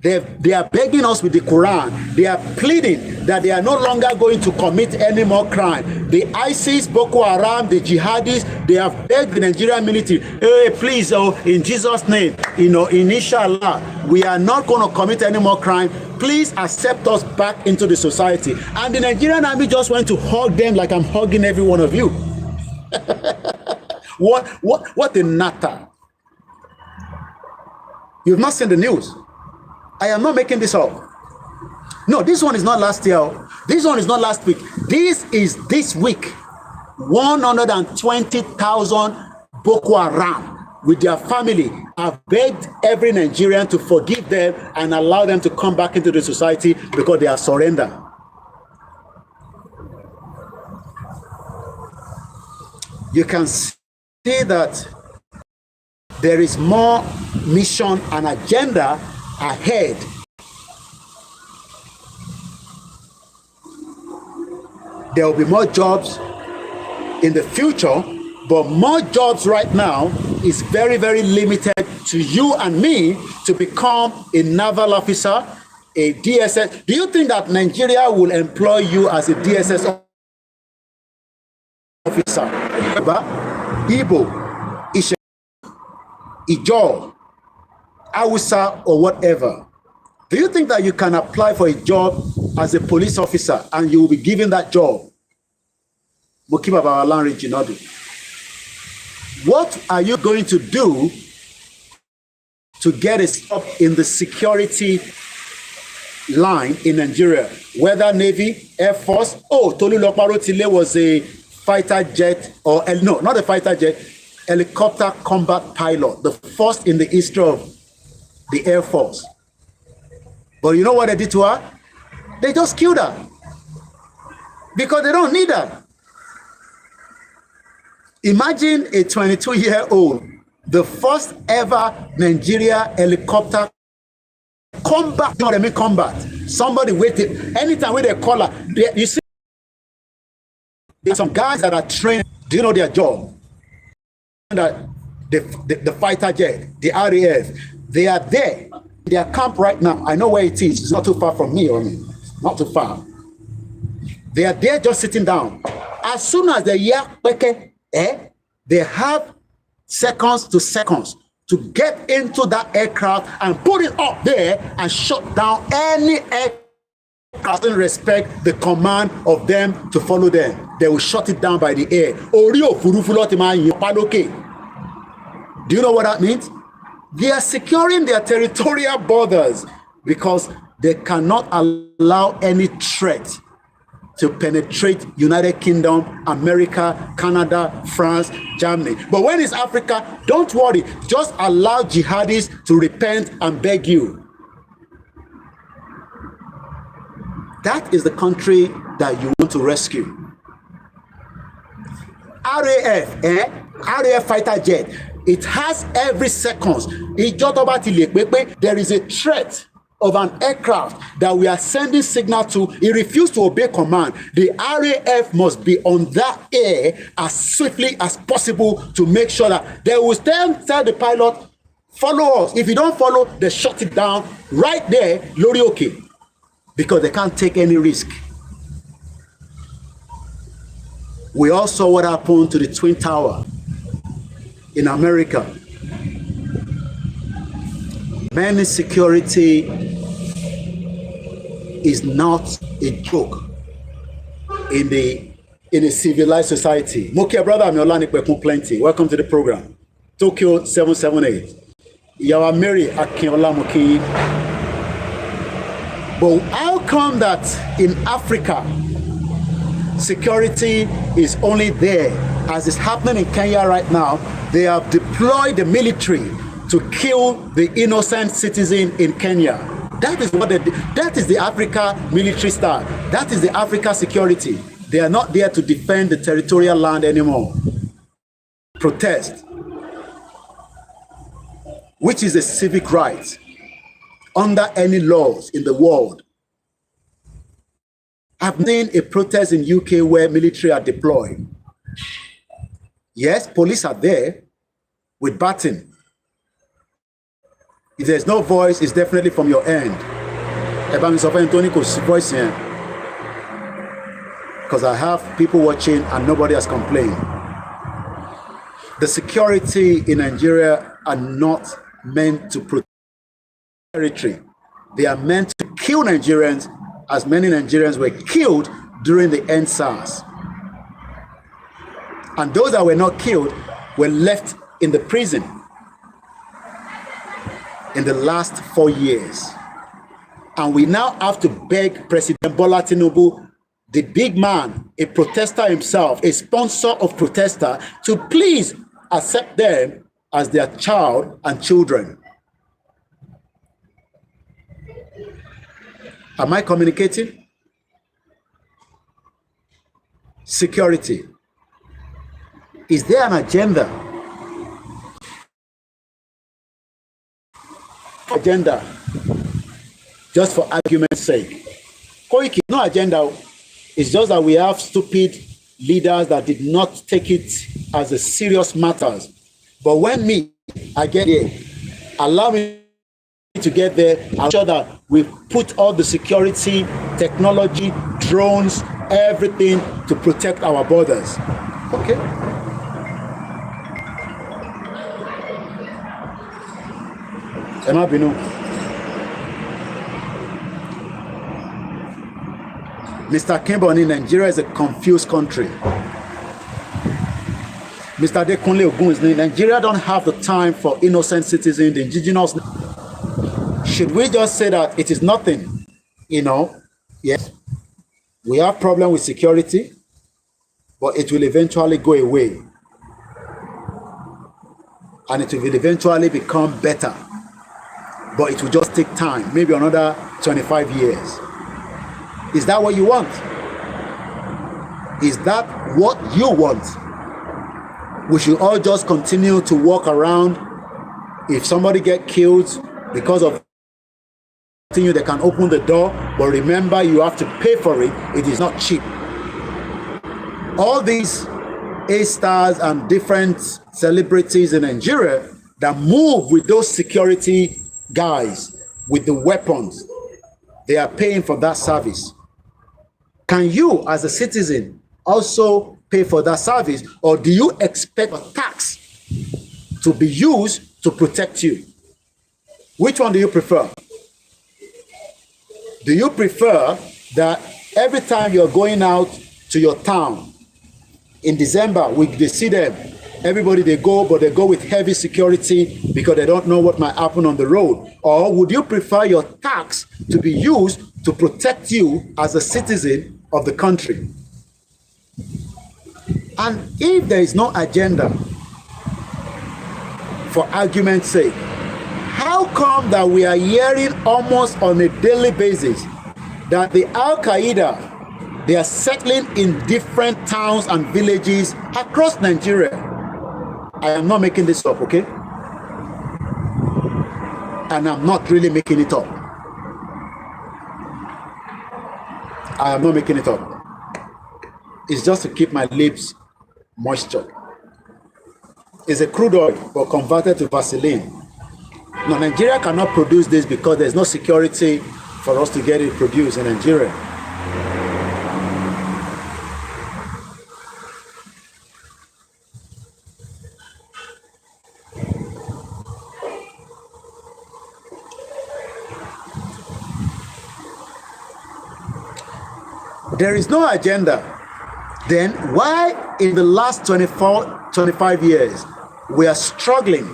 They are begging us with the Quran. They are pleading that they are no longer going to commit any more crime. The ISIS, Boko Haram, the jihadis, they have begged the Nigerian military, hey, please, in Jesus' name, inshallah, we are not going to commit any more crime. Please accept us back into the society. And the Nigerian army just went to hug them like I'm hugging every one of you. What a natter. You've not seen the news. I am not making this up. No, this one is not last year. This one is not last week. This is this week. 120,000 Boko Haram with their family have begged every Nigerian to forgive them and allow them to come back into the society because they are surrendered. You can see that there is more mission and agenda ahead. There will be more jobs in the future, but more jobs right now is very, very limited to you and me to become a naval officer, a DSS. Do you think that Nigeria will employ you as a DSS officer? Igbo, Ijaw, Hausa, or whatever. Do you think that you can apply for a job as a police officer and you will be given that job? What are you going to do to get a stop in the security line in Nigeria? Whether Navy, Air Force. Oh, Tolu Loparotile was a fighter jet, or no, not a fighter jet, helicopter combat pilot, the first in the history of the Air Force. But you know what they did to her? They just killed her because they don't need her. Imagine a 22-year-old, the first ever Nigeria helicopter combat, not I combat. Somebody waited. Anytime when they call her, you see, there's some guys that are trained. Do you know their job? That the fighter jet, the RAF, they are there. Their camp right now. I know where it is. It's not too far from me. Not too far. They are there just sitting down. As soon as they hear they have seconds to seconds to get into that aircraft and put it up there and shut down any aircraft doesn't respect the command of them to follow them. They will shut it down by the air. Do you know what that means? They are securing their territorial borders because they cannot allow any threat to penetrate United Kingdom, America, Canada, France, Germany. But when it's Africa, don't worry. Just allow jihadis to repent and beg you. That is the country that you want to rescue. RAF, RAF fighter jet, it has every second. There is a threat of an aircraft that we are sending signal to. It refused to obey command. The RAF must be on that air as swiftly as possible to make sure that they will then tell the pilot, follow us. If you don't follow, they shut it down right there, Lorioke, because they can't take any risk. We all saw what happened to the Twin Tower in America. Man, security is not a joke in a civilized society. Mokia brother, I'm Olani Plenty. Welcome to the program. Tokyo 778. Yawa Mary Akinola Moki. But how come that in Africa, security is only there, as is happening in Kenya right now? They have deployed the military to kill the innocent citizen in Kenya. That is what that is the Africa military style. That is the Africa security. They are not there to defend the territorial land anymore. Protest, which is a civic right under any laws in the world. I've seen a protest in UK where military are deployed. Yes, police are there with baton. If there's no voice, it's definitely from your end. Because I have people watching and nobody has complained. The security in Nigeria are not meant to protect territory. They are meant to kill Nigerians, as many Nigerians were killed during the EndSARS. And those that were not killed were left in the prison in the last 4 years. And we now have to beg President Bola Tinubu, the big man, a protester himself, a sponsor of protester, to please accept them as their child and children. Am I communicating? Security. Is there an agenda? Just for argument's sake. Koiki, no agenda. It's just that we have stupid leaders that did not take it as a serious matter. But when I get there, allow me to get there. I'm sure that we put all the security, technology, drones, everything to protect our borders. Okay. Emma Binu. Mr. Kimboni, Nigeria is a confused country. Mr. Adekunle Ogunwusi, Nigeria don't have the time for innocent citizens, the indigenous. Should we just say that it is nothing? You know, yes, we have problem with security, but it will eventually go away. And it will eventually become better. But it will just take time, maybe another 25 years. Is that what you want? Is that what you want? We should all just continue to walk around. If somebody get killed because of you, they can open the door, but remember, you have to pay for it. It is not cheap. All these A-stars and different celebrities in Nigeria that move with those security guys with the weapons, they are paying for that service. Can you, as a citizen, also pay for that service, or do you expect a tax to be used to protect you? Which one do you prefer? Do you prefer that every time you're going out to your town in December, they see them, everybody they go, but they go with heavy security because they don't know what might happen on the road? Or would you prefer your tax to be used to protect you as a citizen of the country? And if there is no agenda, for argument's sake, how come that we are hearing almost on a daily basis that the Al-Qaeda, they are settling in different towns and villages across Nigeria? I am not making this up, okay? And I'm not really making it up. I am not making it up. It's just to keep my lips moisture. It's a crude oil, but converted to Vaseline. Now, Nigeria cannot produce this because there's no security for us to get it produced in Nigeria. There is no agenda. Then why in the last 25 years we are struggling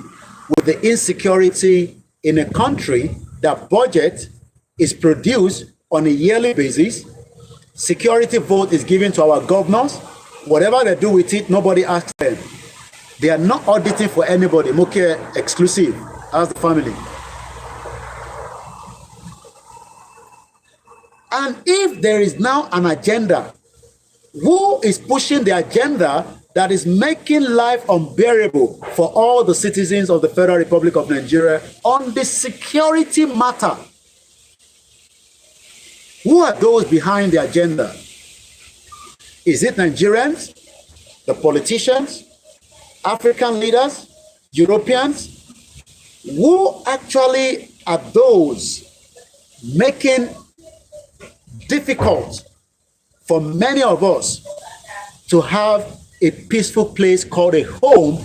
with the insecurity in a country that budget is produced on a yearly basis? Security vote is given to our governors. Whatever they do with it, nobody asks them. They are not auditing for anybody. Moke exclusive as the family. And if there is now an agenda, who is pushing the agenda that is making life unbearable for all the citizens of the Federal Republic of Nigeria on the security matter? Who are those behind the agenda? Is it Nigerians, the politicians, African leaders, Europeans? Who actually are those making difficult for many of us to have a peaceful place called a home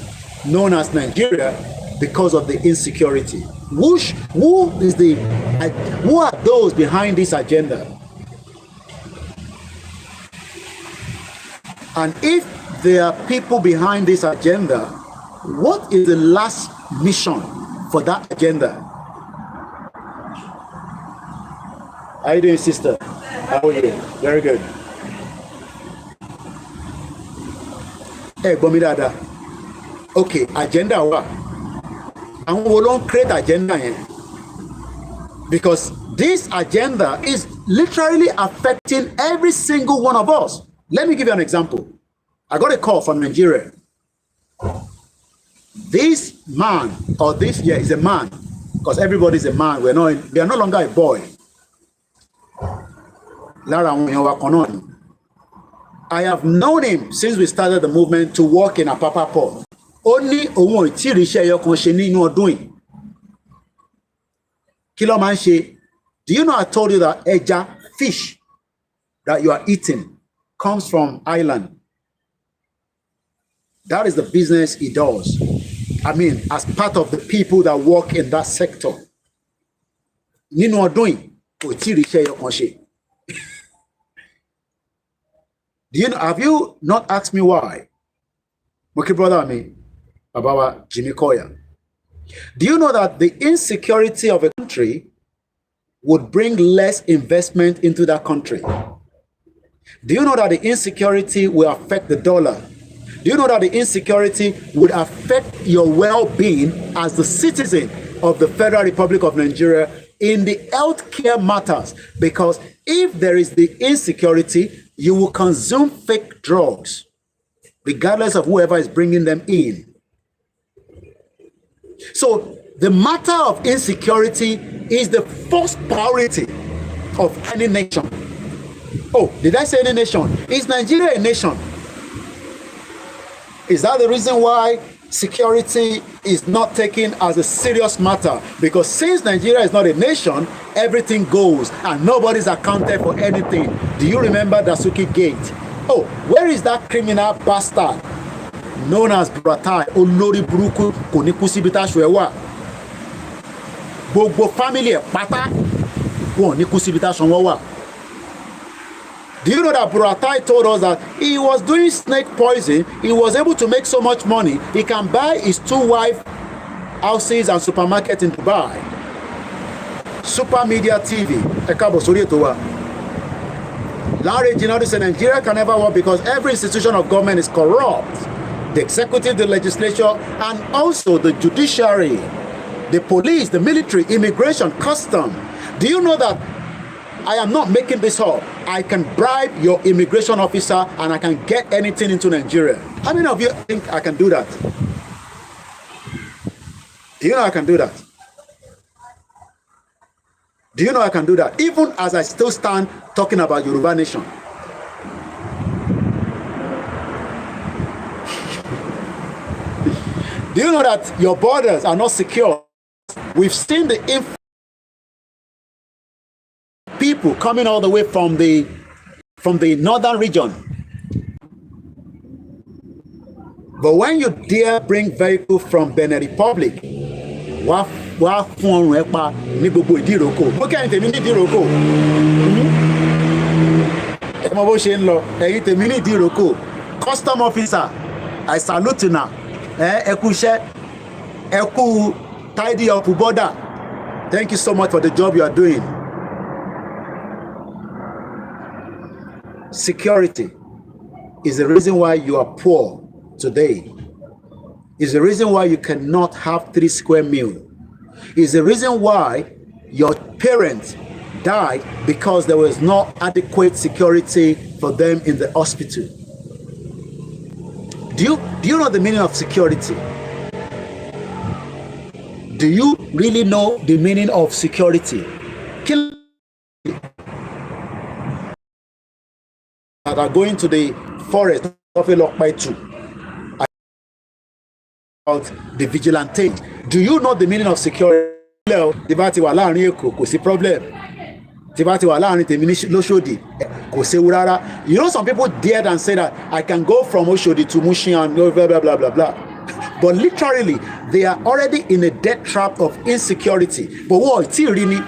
known as Nigeria because of the insecurity? Who are those behind this agenda? And if there are people behind this agenda, what is the last mission for that agenda? How are you doing, sister? How are you? Very good. Hey, Bomidada. Okay, agenda wa. And we won't create agenda here. Because this agenda is literally affecting every single one of us. Let me give you an example. I got a call from Nigeria. This man, or this year is a man, because everybody's a man. We are no longer a boy. I have known him since we started the movement to work in Apapa Port. Only Kilo Manche, do you know I told you that eja, fish that you are eating comes from Ireland? That is the business he does. I mean, as part of the people that work in that sector. You know what doing? Do you know, have you not asked me why? Moki brother me, Babawa Jimmy Koya. Do you know that the insecurity of a country would bring less investment into that country? Do you know that the insecurity will affect the dollar? Do you know that the insecurity would affect your well-being as the citizen of the Federal Republic of Nigeria in the healthcare matters? Because if there is the insecurity, you will consume fake drugs, regardless of whoever is bringing them in. So the matter of insecurity is the first priority of any nation. Oh, did I say any nation? Is Nigeria a nation? Is that the reason why security is not taken as a serious matter? Because since Nigeria is not a nation, everything goes and nobody's accounted for anything. Do you remember Dasuki Gate? Oh, where is that criminal bastard known as Buratai olórí burúkú kò ní kú síbi táṣọ ẹ̀ wà. Gbogbo family ẹ̀ pátá wọn ní kú síbi táṣọ wọn wà. Do you know that Buratai told us that he was doing snake poison, he was able to make so much money, he can buy his 2 wife houses and supermarket in Dubai. Super Media TV, ẹ káàbọ̀ sórí ètò wa. Larry Jinadu said Nigeria can never work because every institution of government is corrupt. The executive, the legislature, and also the judiciary, the police, the military, immigration, custom. Do you know that I am not making this up? I can bribe your immigration officer and I can get anything into Nigeria. How many of you think I can do that? Do you know I can do that? Do you know I can do that? Even as I still stand talking about Yoruba Nation. Do you know that your borders are not secure? We've seen the people coming all the way from the northern region. But when you dare bring vehicle from Benin Republic, wá fún ọrùn ẹ pa ní gbogbo ìdíròkò. Ó kẹ́yìn tèmi ní ìdíròkò. Ẹ mọ bó ṣe ń lọ, ẹ̀yin tèmi ní ìdíròkò. Custom officer, I salute you now. Ẹ kú iṣẹ́, ẹ kú tidy up border. Thank you so much for the job you are doing. Security is the reason why you are poor today. Is the reason why you cannot have 3 square meals. Is the reason why your parents died because there was no adequate security for them in the hospital. Do you know the meaning of security? Do you really know the meaning of security? That are going to the forest of Elokpaitu about the vigilante. Do you know the meaning of security? Tibati wà láàrin Èkó kò sí problem. Tibati wà láàrin tèmi ní Lóṣòdì kò séwu rárá. You know some people dared and say that I can go from Oshodi to Mushin and blah blah blah blah blah. But literally they are already in a death trap of insecurity. But what really?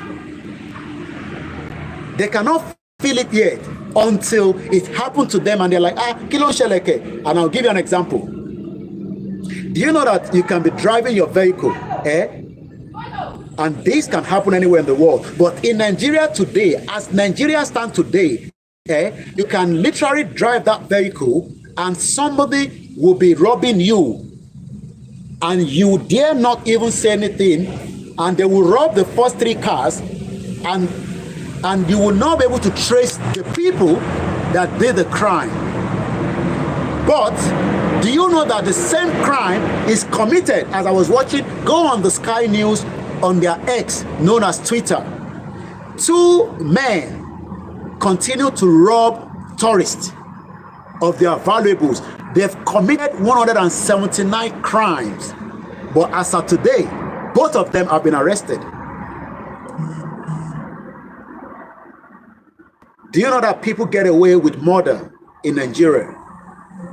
They cannot feel it yet until it happened to them and they're like, kí ló ń ṣẹlẹ̀ kẹ̀? And I'll give you an example. Do you know that you can be driving your vehicle, and this can happen anywhere in the world, but in Nigeria today, as Nigeria stands today, you can literally drive that vehicle and somebody will be robbing you and you dare not even say anything, and they will rob the first 3 cars and you will not be able to trace the people that did the crime. But do you know that the same crime is committed? As I was watching, go on the Sky News on their X, known as Twitter. 2 men continue to rob tourists of their valuables. They've committed 179 crimes. But as of today, both of them have been arrested. Do you know that people get away with murder in Nigeria?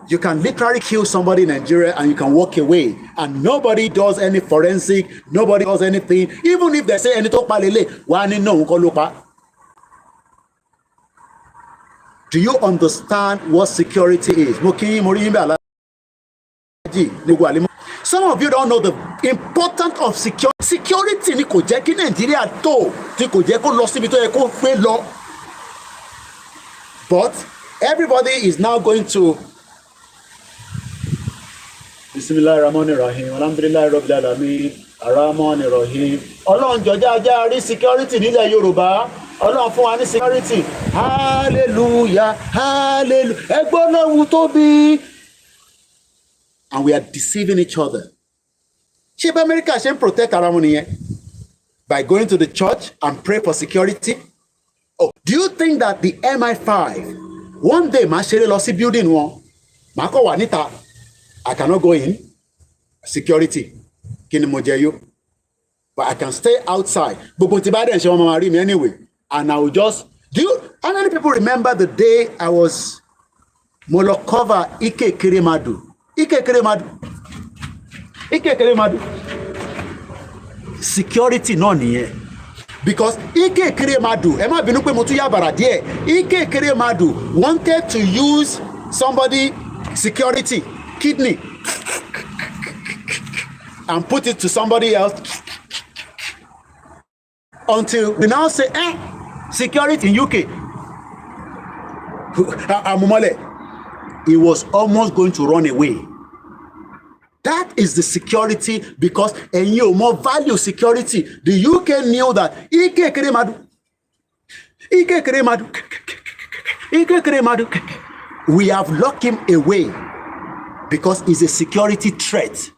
You can literally kill somebody in Nigeria and you can walk away and nobody does any forensic, nobody does anything. Even if they say ẹni tó pa lélẹ̀, wá ní náà nǹkan ló pa. Do you understand what security is? Some of you don't know the importance of security. Security ni kò jẹ́ kí Nigeria tó, tí kò jẹ́ kó lọ síbi tó yẹ kó fẹ́ lọ. But everybody is now going to Bismillahirrahmanirrahim. Alhamdulillahi Rabbil Alamin. Arrahmanirrahim. Ọlọ́run jọ̀ọ́ jẹ́ rí security nílẹ̀ Yorùbá. Ọlọ́run fún wa ní security. Hallelujah. Hallelujah. Ẹgbọ́n Ọlọ́run tóbi. And we are deceiving each other. Ṣé bí America ṣe ń protect ara wọn nìyẹn? By going to the church and pray for security? Oh, do you think that the MI5 one day máa ṣeré lọ sí building wọn? Màá kọ̀ wà níta. I cannot go in. Security. Kí ni mo jẹ yó? But I can stay outside. Gbogbo tí bá dẹ̀ ṣe wọn máa rí mi anyway. And I will just... How many people remember the day I was... Mo lọ cover Ike Kirimadu Ikekere madu. Ikekere madu. Security náà nìyẹn. Because Ikekere madu, ẹ má bínú pé mo tún yá bàrà díẹ̀. Ikekere madu wanted to use somebody security kidney and put it to somebody else until we now say, security in UK. Amumole, he was almost going to run away. That is the security, because and you more value security. The UK knew that we have locked him away because he's a security threat.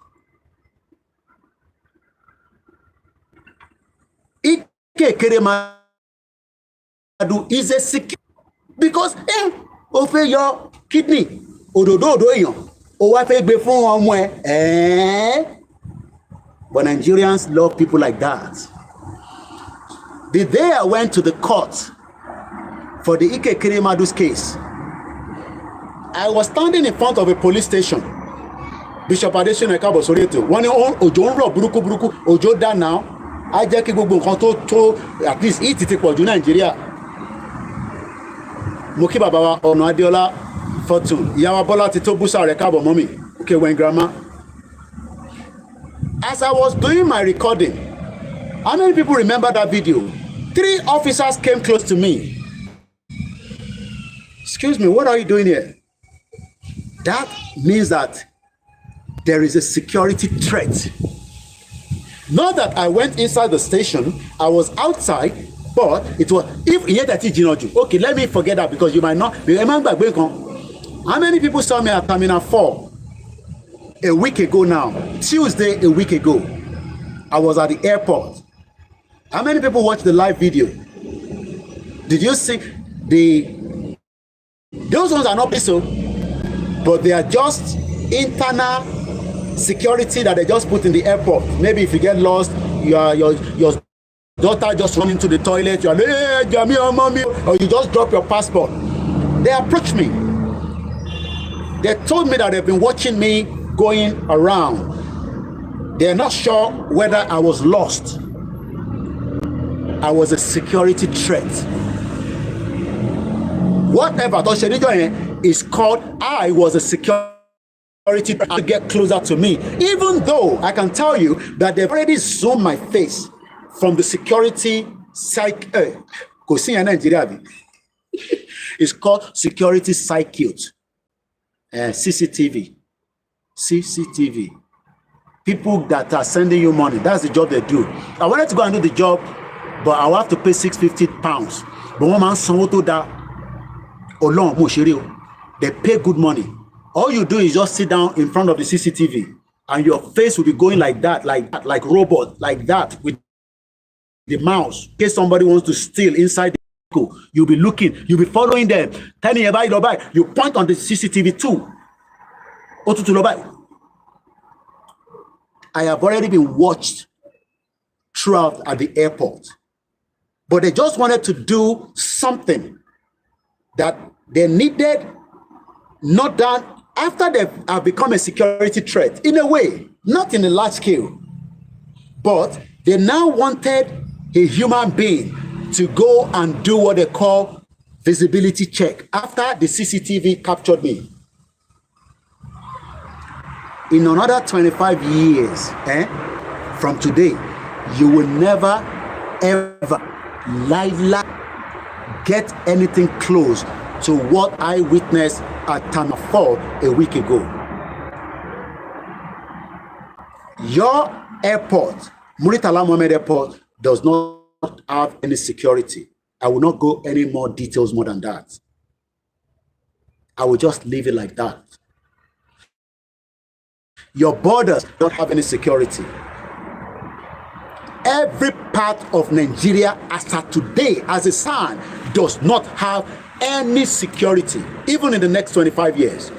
Is a security because ó fẹ́ yọ kidney òdòdó èèyàn ó wá fẹ́ gbé fún ọmọ ẹ̀. But Nigerians love people like that. The day I went to the court for the Ikekere Madu's case, I was standing in front of a police station. Bishop Adesina Ekabo Soreto wọ́n ní òjò ń rọ̀ burúkú òjò dá now á jẹ́ kí gbogbo nǹkan tó at least heat ti pọ̀ jù Nàìjíríà. Mo kí bàbá wa ọ̀nà Adéọlá Fortune, ìyá wa Bọ́lá ti tó búsà rẹ̀ káàbọ̀ mọ́mì, okay when grandma. As I was doing my recording, how many people remember that video? 3 officers came close to me. Excuse me, what are you doing here? That means that there is a security threat. Not that I went inside the station, I was outside, but it was, if okay, let me forget that because you might not remember. How many people saw me at Terminal 4 a week ago now? Tuesday, a week ago. I was at the airport. How many people watched the live video? Did you see those ones are not so, but they are just internal security that they just put in the airport. Maybe if you get lost, your daughter just run into the toilet, you're like, hey, Jamie, or mommy, or you just drop your passport. They approached me. They told me that they've been watching me going around. They're not sure whether I was lost. I was a security threat. Whatever is called, I was a security threat to get closer to me. Even though I can tell you that they've already zoomed my face from the security it's called security circuit. CCTV. People that are sending you money, that's the job they do. I wanted to go and do the job, but I'll have to pay £650. But one man to that. They pay good money. All you do is just sit down in front of the CCTV and your face will be going like that, like robot, like that, with the mouse. In case somebody wants to steal inside the vehicle, you'll be looking, you'll be following them. You point on the CCTV too. I have already been watched throughout at the airport. But they just wanted to do something that they needed not done after they have become a security threat. In a way, not in a large scale. But they now wanted a human being to go and do what they call visibility check after the CCTV captured me. In another 25 years from today, you will never, ever get anything close to what I witnessed at Terminal 4 a week ago. Your airport, Muritala Mohammed Airport, does not have any security. I will not go any more details more than that. I will just leave it like that. Your borders don't have any security. Every part of Nigeria as of today, as a sign, does not have any security, even in the next 25 years.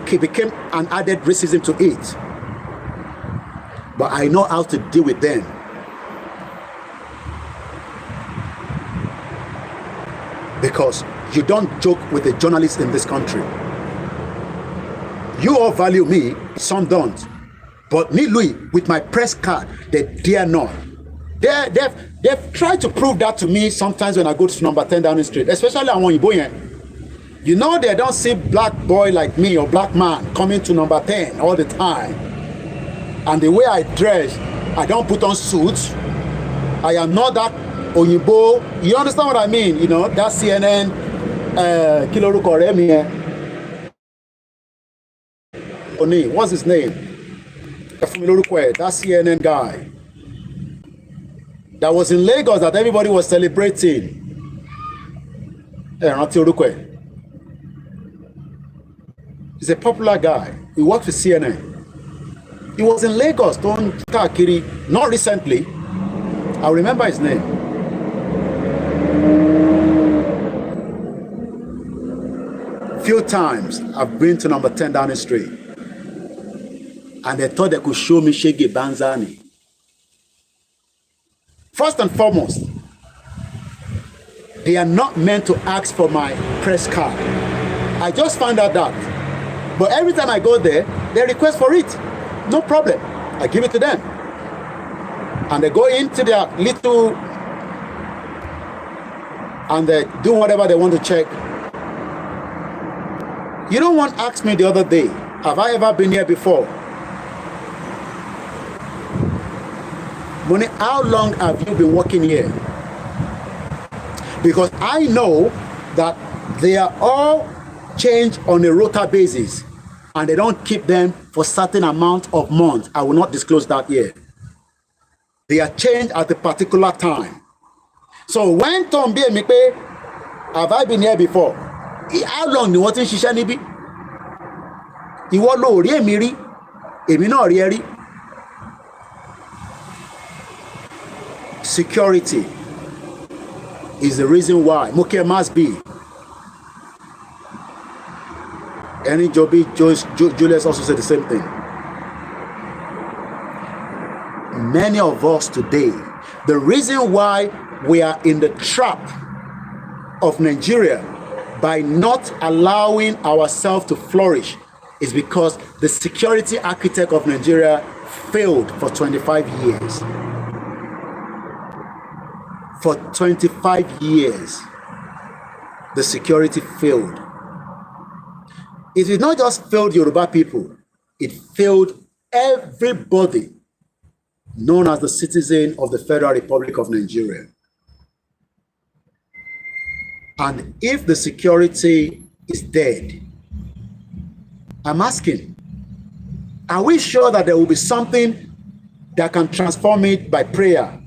It became an added racism to it. But I know how to deal with them. Because you don't joke with a journalist in this country. You all value me, some don't. But me, Louis, with my press card, they dare not. They've tried to prove that to me sometimes when I go to number 10 Downing Street, especially on Iboyen. You know, they don't see black boy like me or black man coming to number 10 all the time. And the way I dress, I don't put on suits. I am not that Oyibo. You understand what I mean? You know, that CNN, Kiloru Koremi. What's his name? That CNN guy. That was in Lagos that everybody was celebrating. He's a popular guy. He works with CNN. He was in Lagos, not recently. I remember his name. Few times I've been to number 10 Downing Street, and they thought they could show me Shege Banzani. First and foremost, they are not meant to ask for my press card. I just found out that. But every time I go there, they request for it. No problem. I give it to them. And they go into their little, and they do whatever they want to check. You know, one asked me the other day, have I ever been here before? Money, how long have you been working here? Because I know that they are all changed on a rota basis, and they don't keep them for certain amount of months. I will not disclose that here. They are changed at a particular time. So when Tom B. Mikpe, have I been here before? How long do you want to ṣiṣẹ́ níbí? Ìwọ ló rí èmi rí, èmi náà rí ẹ rí. Security is the reason why. Moke must be. Any Joby, Julius also said the same thing. Many of us today, the reason why we are in the trap of Nigeria by not allowing ourselves to flourish is because the security architect of Nigeria failed for 25 years. For 25 years, the security failed. It did not just fail Yoruba people, it failed everybody known as the citizen of the Federal Republic of Nigeria. And if the security is dead, I'm asking, are we sure that there will be something that can transform it by prayer?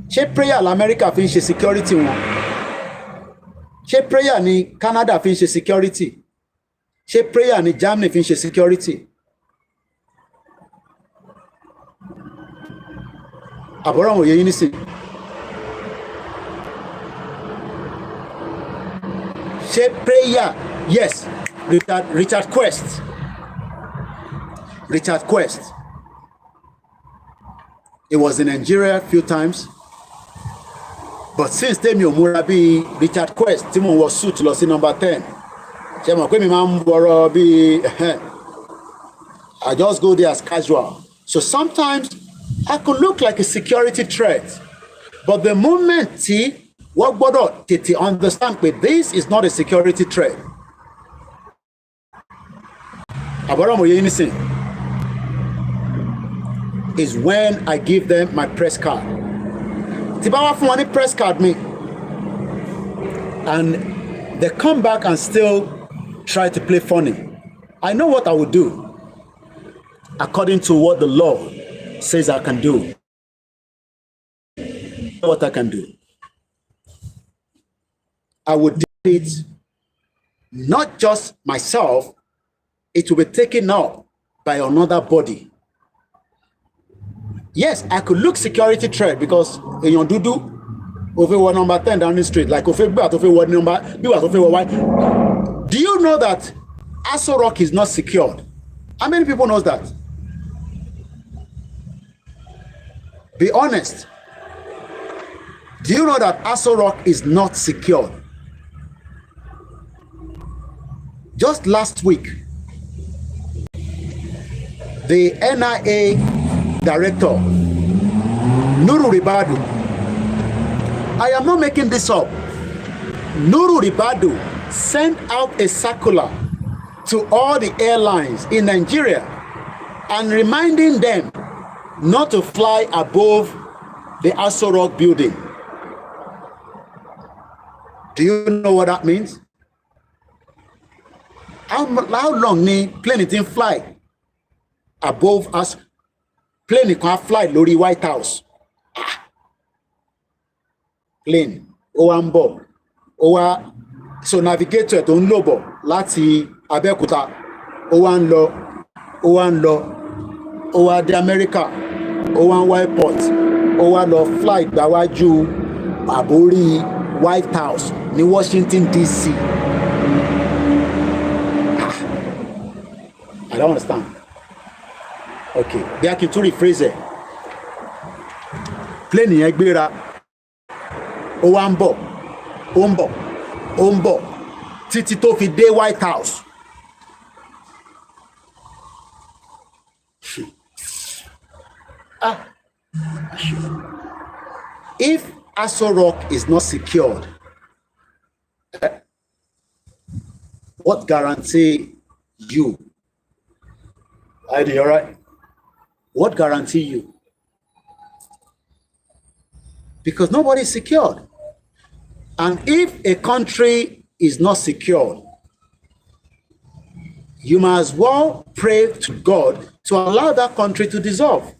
Ṣé prayer l'America fi ń ṣe security wọn? Ṣé prayer ni Canada fi ń ṣe security? Ṣé prayer ni Germany fi ń ṣe security? Àbọ̀rọ̀ òye yín nísìn. Ṣé prayer? Yes, Richard Quest. Richard Quest. He was in Nigeria a few times. But since Temi Omurabi, Richard Quest, Timon was suit lọ sí number 10. Ṣé mọ̀ pé mi máa ń bọ̀rọ̀ bí I just go there as casual. So sometimes I could look like a security threat. But the moment wọ́n gbọ́dọ̀ tètè understand pé this is not a security threat. Àbọ̀rọ̀ mo yé nísìn is when I give them my press card. Tí bá wá fún wọn ní press card mi, and they come back and still try to play funny, I know what I would do according to what the law says I can do. I know what I can do. I would do it not just myself, it will be taken up by another body. Yes, I could look security threat because èèyàn dúdú over one number 10 down the street, like over one number, do you know that Aso Rock is not secured? How many people knows that? Be honest. Do you know that Aso Rock is not secured? Just last week, the NIA director, Nuru Ribadu. I am not making this up. Nuru Ribadu sent out a circular to all the airlines in Nigeria and reminding them not to fly above the Aso Rock building. Do you know what that means? How long ni plane tin fly above us? Plane can fly lórí White House. Plane ó wá ń bọ̀, ó wá so navigator tó ń lò bọ̀ láti Abẹ́òkúta, ó wá ń lọ, ó wá ń lọ, ó wá dé America, ó wá ń wá airport, ó wá lọ fly gbáwájú àbórí White House ní Washington DC. I don't understand. Okay, bí a kì í tún rephrase ẹ̀. Plane yẹn gbéra, ó wá ń bọ̀, ó ń bọ̀, ó ń bọ̀ títí tó fi dé White House. If Aso Rock is not secured, what guarantee you? All right? What guarantee you? Because nobody is secured. And if a country is not secured, you might as well pray to God to allow that country to dissolve.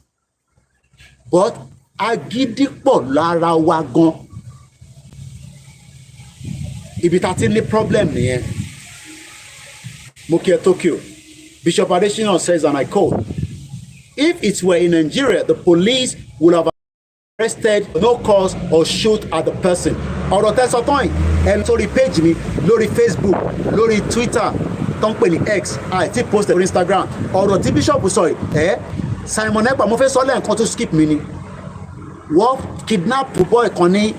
But agídípọ̀ lára wa gan. Ibi tá ti ní problem nìyẹn. Mo kí ẹ Tokyo. Bishop Adesina says, and I quote, if it were in Nigeria, the police would have arrested no cause or shoot at the person. Ọ̀rọ̀ tẹ́sán tán ẹ̀ lórí page mi, lórí Facebook, lórí Twitter, tó ń pè ní X, àti post lórí Instagram. Ọ̀rọ̀ tí Bishop sọ Simon Ekpa mo fẹ́ sọ lẹ́ẹ̀kan tó skip mi ni. Wọ́n kidnap boy kan ní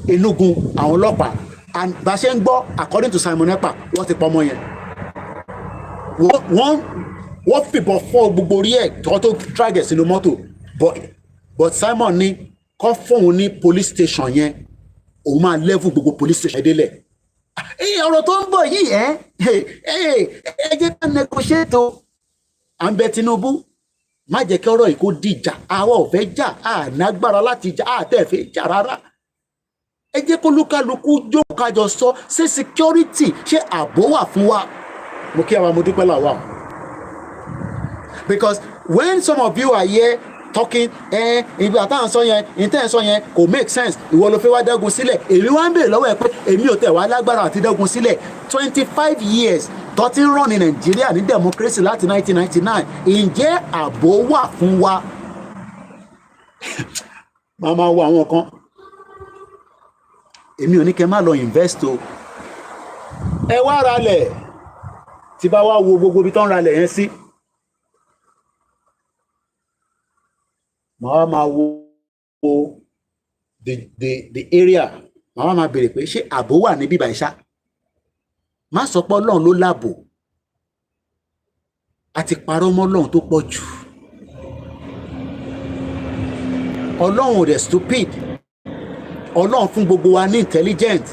Enugu àwọn ọlọ́pàá, and bá ṣe ń gbọ́ according to Simon Ekpa wọ́n ti pa ọmọ yẹn. Wọ́n fìbọn fọ́ gbogbo orí ẹ̀ tó drag ẹ̀ sínú mọ́tò, but Simon ní kọ́ fóun ní police station yẹn, òun máa level gbogbo police station délẹ̀. Ọ̀rọ̀ tó ń bọ̀ yìí ẹ jẹ́ ká negotiate o. À ń bẹ Tinubu, má jẹ́ kí ọ̀rọ̀ yìí kó dìjà, àwa ò fẹ́ jà, ànágbára láti jà, àtẹ̀fẹ́ jà rárá. Ẹ jẹ́ kó lúkálukú jókòó kájọ sọ, ṣé security, ṣé ààbò wà fún wa? Mo kí àwa mo dúpẹ́ làwa. Because when some of you are here talking, ibi àtàwọn sọ yẹn, ìtẹ́ sọ yẹn kò make sense, ìwọ ló fẹ́ wá dẹ́gun sílẹ̀. Èmi wá ń bèèrè lọ́wọ́ ẹ pé èmi ò tẹ̀ wá lágbára àti dẹ́gun sílẹ̀. 25 years tó ti ń run ní Nàìjíríà ní democracy láti 1999. Ǹjẹ́ ààbò wà fún wa? Màmá wo àwọn kan. Èmi ò ní kẹ́ má lọ invest o. Ẹ wá ralẹ̀. Tí bá wá wo gbogbo ibi tó ń ralẹ̀ yẹn sí. Màá máa wo the area. Màá máa béèrè pé ṣé ààbò wà níbí báyìí ṣá? Má sọ pé Ọlọ́run ló láàbò. A ti parọ́ mọ́ Ọlọ́run tó pọ̀ jù. Ọlọ́run ò dẹ̀ stupid. Ọlọ́run fún gbogbo wa ní intelligent.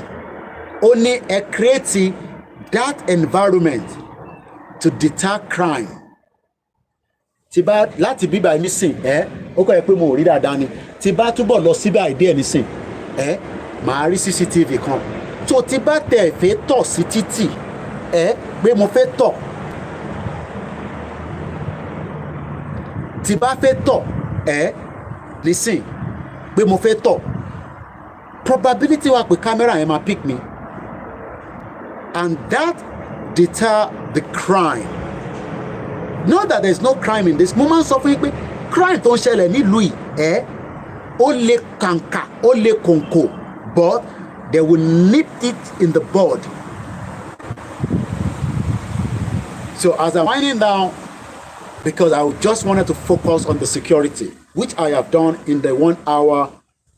Ó ní ẹ create that environment to deter crime. Tí bá láti bíbá nísìn ó kọ́ ẹ pé mo ò rí dáadáa ni. Tí bá túbọ̀ lọ síbẹ̀ àìdí ẹ̀ nísìn màá rí CCTV kan. Tó tí bá tẹ̀ fẹ́ tọ̀ sí títì pé mo fẹ́ tọ̀. Tí bá fẹ́ tọ̀ nísìn pé mo fẹ́ tọ̀. Probability wà pé camera yẹn máa pick me. And that deter the crime. Not that there's no crime in this. Mo máa ń sọ fún yín pé crime tó ń ṣẹlẹ̀ nílùú yìí ó lè kàǹkà, ó lè kòǹkò, but they will nip it in the bud. So as I'm winding down, because I just wanted to focus on the security, which I have done in the 1 hour,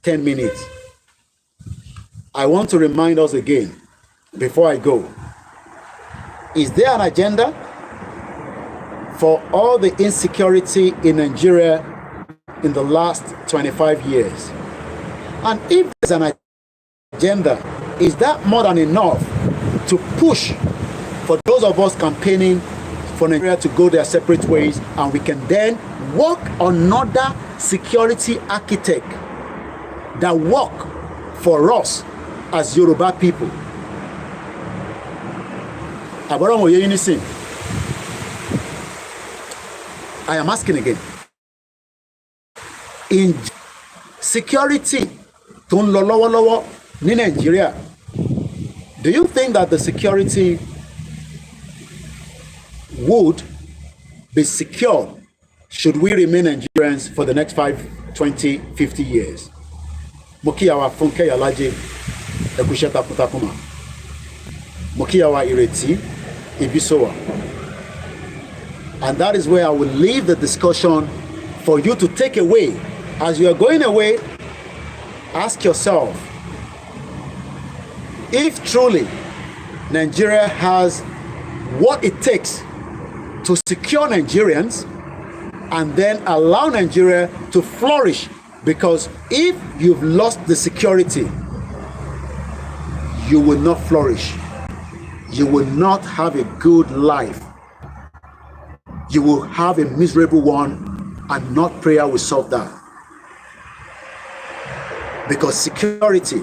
10 minutes. I want to remind us again, before I go, is there an agenda for all the insecurity in Nigeria in the last 25 years. And if there's an agenda, is that more than enough to push for those of us campaigning for Nigeria to go their separate ways, and we can then work on another security architect that work for us as Yoruba people? I am asking again. In security tó ń lọ lọ́wọ́lọ́wọ́ ní Nigeria, do you think that the security would be secure should we remain Nigerians for the next 5, 20, 50 years? Mokiyawa Funke Yalaje Ekusheta Kutakuma. Mokiyawa Ireti Ibisowa. And that is where I will leave the discussion for you to take away. As you are going away, ask yourself, if truly Nigeria has what it takes to secure Nigerians and then allow Nigeria to flourish. Because if you've lost the security, you will not flourish. You will not have a good life. You will have a miserable one, and not prayer will solve that. Because security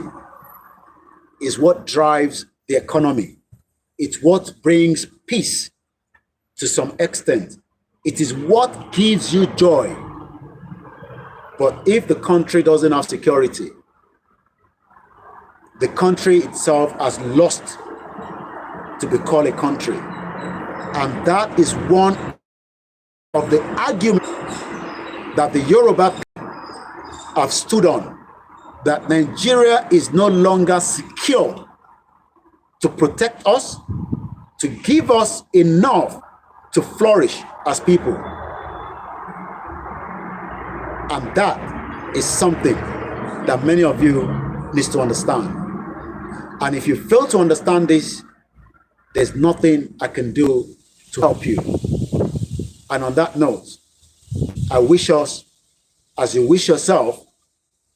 is what drives the economy. It's what brings peace to some extent. It is what gives you joy. But if the country doesn't have security, the country itself has lost to be called a country. And that is one of the arguments that the Yoruba have stood on, that Nigeria is no longer secure to protect us, to give us enough to flourish as people. And that is something that many of you need to understand. And if you fail to understand this, there's nothing I can do to help you. And on that note, I wish us, as you wish yourself,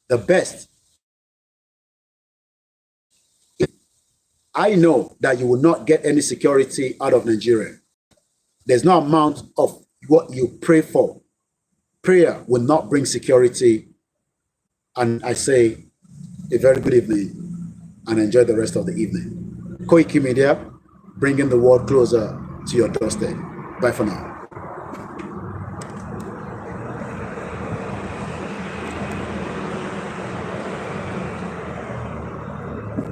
the best. I know that you will not get any security out of Nigeria. There's no amount of what you pray for. Prayer will not bring security. And I say a very good evening and enjoy the rest of the evening. Koikimedia, bringing the world closer to your doorstep. Bye for now.